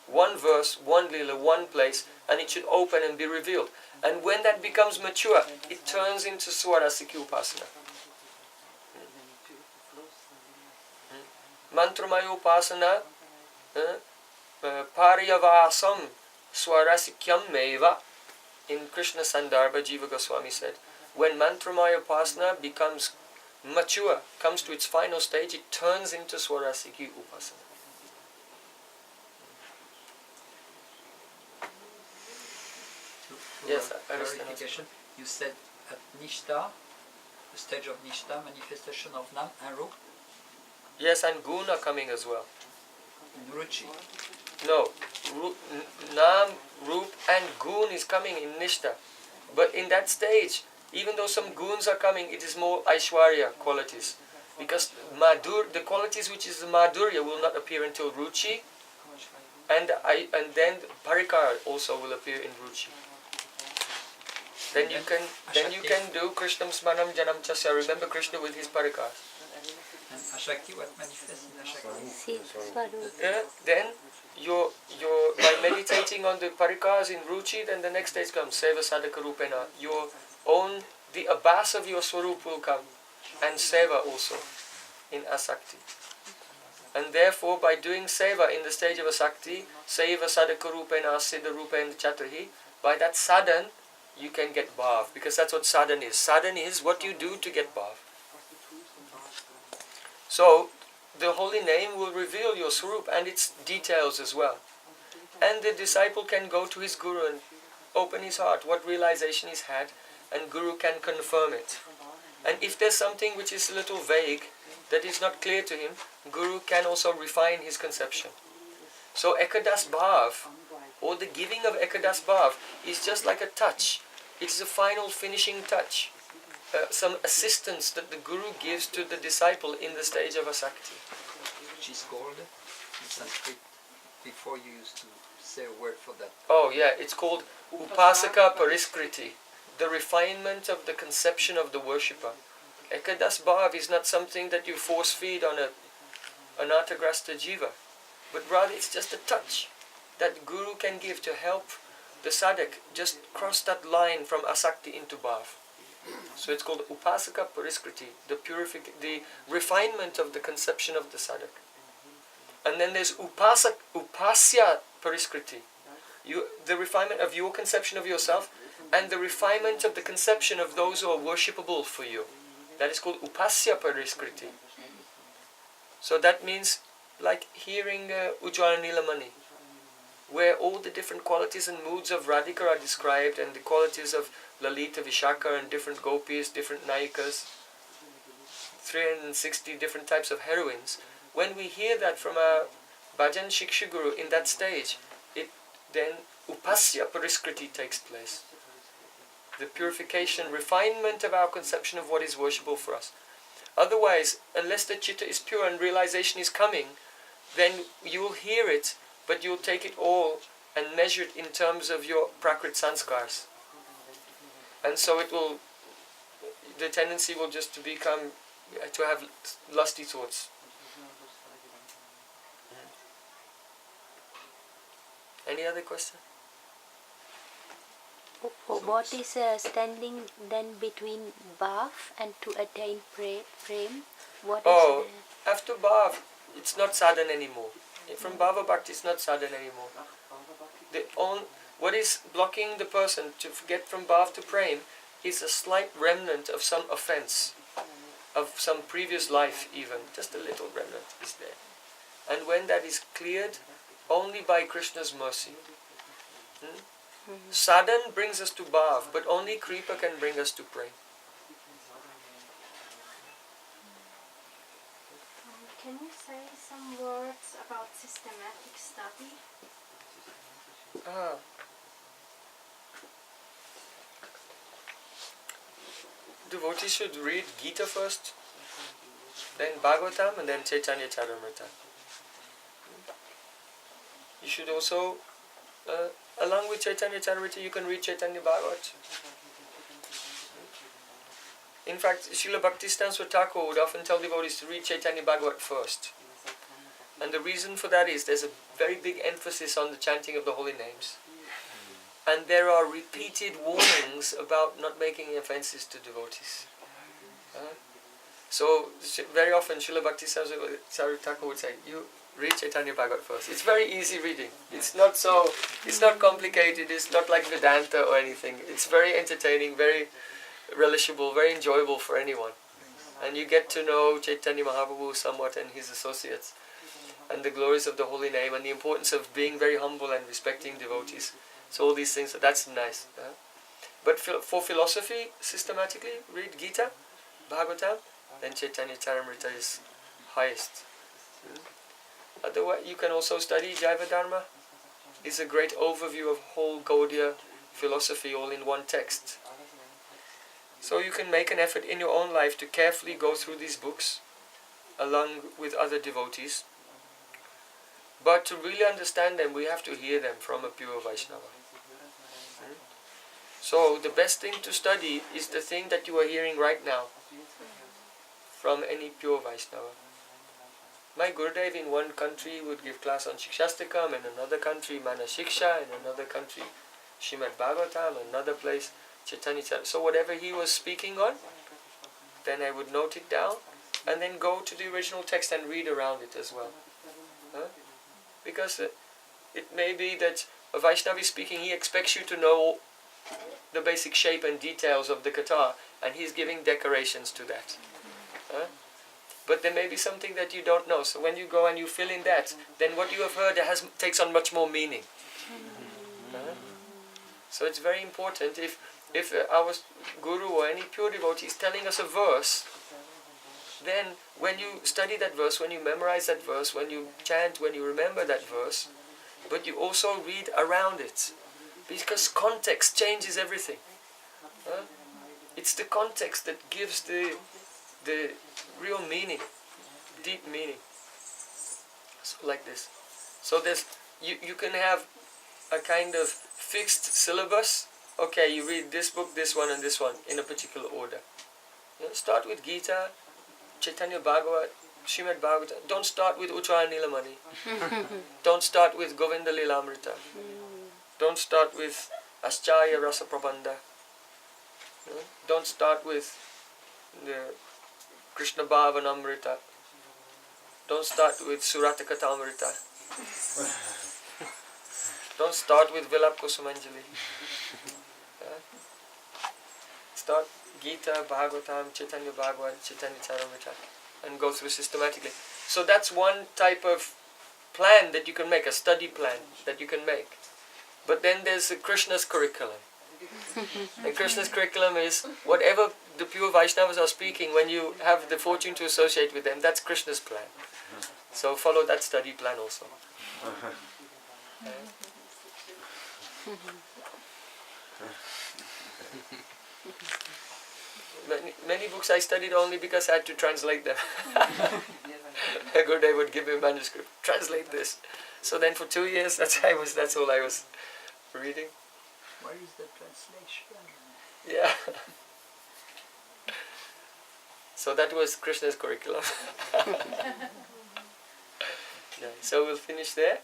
One verse, one lila, one place, and it should open and be revealed. And when that becomes mature, it turns into Swarasiki Upasana. Mantramaya Upasana Paryavasam Swarasikyam Meva. In Krishna Sandarbha, Jiva Goswami said, when Mantramaya Upasana becomes mature, comes to its final stage, it turns into Swarasiki Upasana. Yes, clarification. You said at Nishta, the stage of Nishta, manifestation of Nam and Rup. Yes, and Gun are coming as well. In Ruchi. No, Nam, Rup and Gun is coming in Nishta. But in that stage, even though some Guns are coming, it is more Aishwarya qualities. Because the qualities which is the Madhurya will not appear until Ruchi, and then Parikar also will appear in Ruchi. Then you can do Krishnam Smanam Janam Chasya. Remember Krishna with his Parikars. And Ashakti, what manifests in Ashakti? Then by meditating on the Parikars in Ruchi, then the next stage comes Seva Sadhaka Rupena. The Abbas of your Swarup will come, and Seva also in Asakti. And therefore, by doing Seva in the stage of Asakti, Seva Sadhaka Rupena, Siddha Rupena Chatrahi, by that sadhan, you can get bhav, because that's what sadhan is. Sadhan is what you do to get bhav. So, the holy name will reveal your Swarup and its details as well. And the disciple can go to his Guru and open his heart, what realization he's had, and Guru can confirm it. And if there's something which is a little vague, that is not clear to him, Guru can also refine his conception. So Ekadas Bhav, or the giving of Ekadas Bhav, is just like a touch. It's a final finishing touch. Some assistance that the Guru gives to the disciple in the stage of Asakti. Which is called in Sanskrit, before you used to say a word for that. Oh yeah, it's called Upasaka Pariskriti, the refinement of the conception of the worshipper. Ekadas Bhav is not something that you force feed on a anatagrasta jiva, but rather it's just a touch that Guru can give to help the sadhak just cross that line from Asakti into Bhav. So it's called Upasaka Pariskriti, the refinement of the conception of the sadhak. And then there's Upasya Pariskriti, the refinement of your conception of yourself and the refinement of the conception of those who are worshipable for you. That is called Upasya Pariskriti. So that means like hearing Ujjwala Nilamani, where all the different qualities and moods of Radhika are described, and the qualities of Lalita, Vishaka, and different gopis, different nayikas, 360 different types of heroines. When we hear that from a bhajan Shiksha Guru in that stage, then Upasya Pariskriti takes place. The purification, refinement of our conception of what is worshipable for us. Otherwise, unless the chitta is pure and realization is coming, then you will hear it, but you'll take it all and measure it in terms of your prakrit sanskars. And so the tendency will just to have lusty thoughts. Any other question? What is standing then between Bhav and to attain Prem? What is after Bhav, it's not sadhana anymore. From Bhava Bhakti, it's not sadhana anymore. What is blocking the person to get from Bhav to Prem is a slight remnant of some offense, of some previous life even. Just a little remnant is there. And when that is cleared, only by Krishna's mercy. Sadhan brings us to Bhav, but only Kripa can bring us to Prem. Can you say some words about systematic study? Devotees should read Gita first, then Bhagavatam, and then Chaitanya Charitamrita. You should also, along with Chaitanya Charitamrita, you can read Chaitanya Bhagavat. In fact, Srila Bhaktivinoda Thakura would often tell devotees to read Chaitanya Bhagavat first. And the reason for that is there's a very big emphasis on the chanting of the holy names. And there are repeated warnings about not making offenses to devotees. So very often Srila Bhaktivinoda Thakura would say, read Chaitanya Bhagavat first. It's very easy reading. It's not complicated. It's not like Vedanta or anything. It's very entertaining, very relishable, very enjoyable for anyone. And you get to know Chaitanya Mahaprabhu somewhat and his associates, and the glories of the holy name, and the importance of being very humble and respecting devotees. So all these things, that's nice. But for philosophy, systematically, read Gita, Bhagavatam, then Chaitanya Charitamrita is highest. Otherwise, you can also study Jaiva Dharma. It's a great overview of whole Gaudiya philosophy all in one text. So you can make an effort in your own life to carefully go through these books along with other devotees. But to really understand them, we have to hear them from a pure Vaishnava. So the best thing to study is the thing that you are hearing right now from any pure Vaishnava. My Gurudev in one country would give class on Shikshastakam, in another country Mana Shiksha, in another country Srimad Bhagavatam, another place Chaitanya Charitamrita. So whatever he was speaking on, then I would note it down and then go to the original text and read around it as well. Because it may be that a Vaishnava is speaking, he expects you to know the basic shape and details of the Katha, and he's giving decorations to that. But there may be something that you don't know. So when you go and you fill in that, then what you have heard takes on much more meaning. So it's very important if our Guru or any pure devotee is telling us a verse, then when you study that verse, when you memorize that verse, when you chant, when you remember that verse, but you also read around it. Because context changes everything. It's the context that gives the real meaning, deep meaning. So like this. So you can have a kind of fixed syllabus. Okay, you read this book, this one and this one in a particular order. Start with Gita, Chaitanya Bhagavat, Srimad Bhagavatam. Don't start with Uttara Nilamani. Don't start with Govinda Lilamrita. Don't start with Ascharya Rasa Prabandha. Don't start with the Krishna Bhavanamrita. Don't start with Surata Katamrita. Don't start with Vilap Kusumanjali. Start Gita, Bhagavatam, Chaitanya Bhagavat, Chaitanya Charitamrita, and go through systematically. So that's one type of plan that you can make, a study plan that you can make. But then there's Krishna's curriculum. And Krishna's curriculum is whatever the pure Vaishnavas are speaking, when you have the fortune to associate with them, that's Krishna's plan. So follow that study plan also. Many books I studied only because I had to translate them. Gurudev would give me a manuscript, translate this. So then for 2 years, that's all I was reading. Where is the translation? Yeah. So that was Krishna's curriculum. Yeah. So we'll finish there.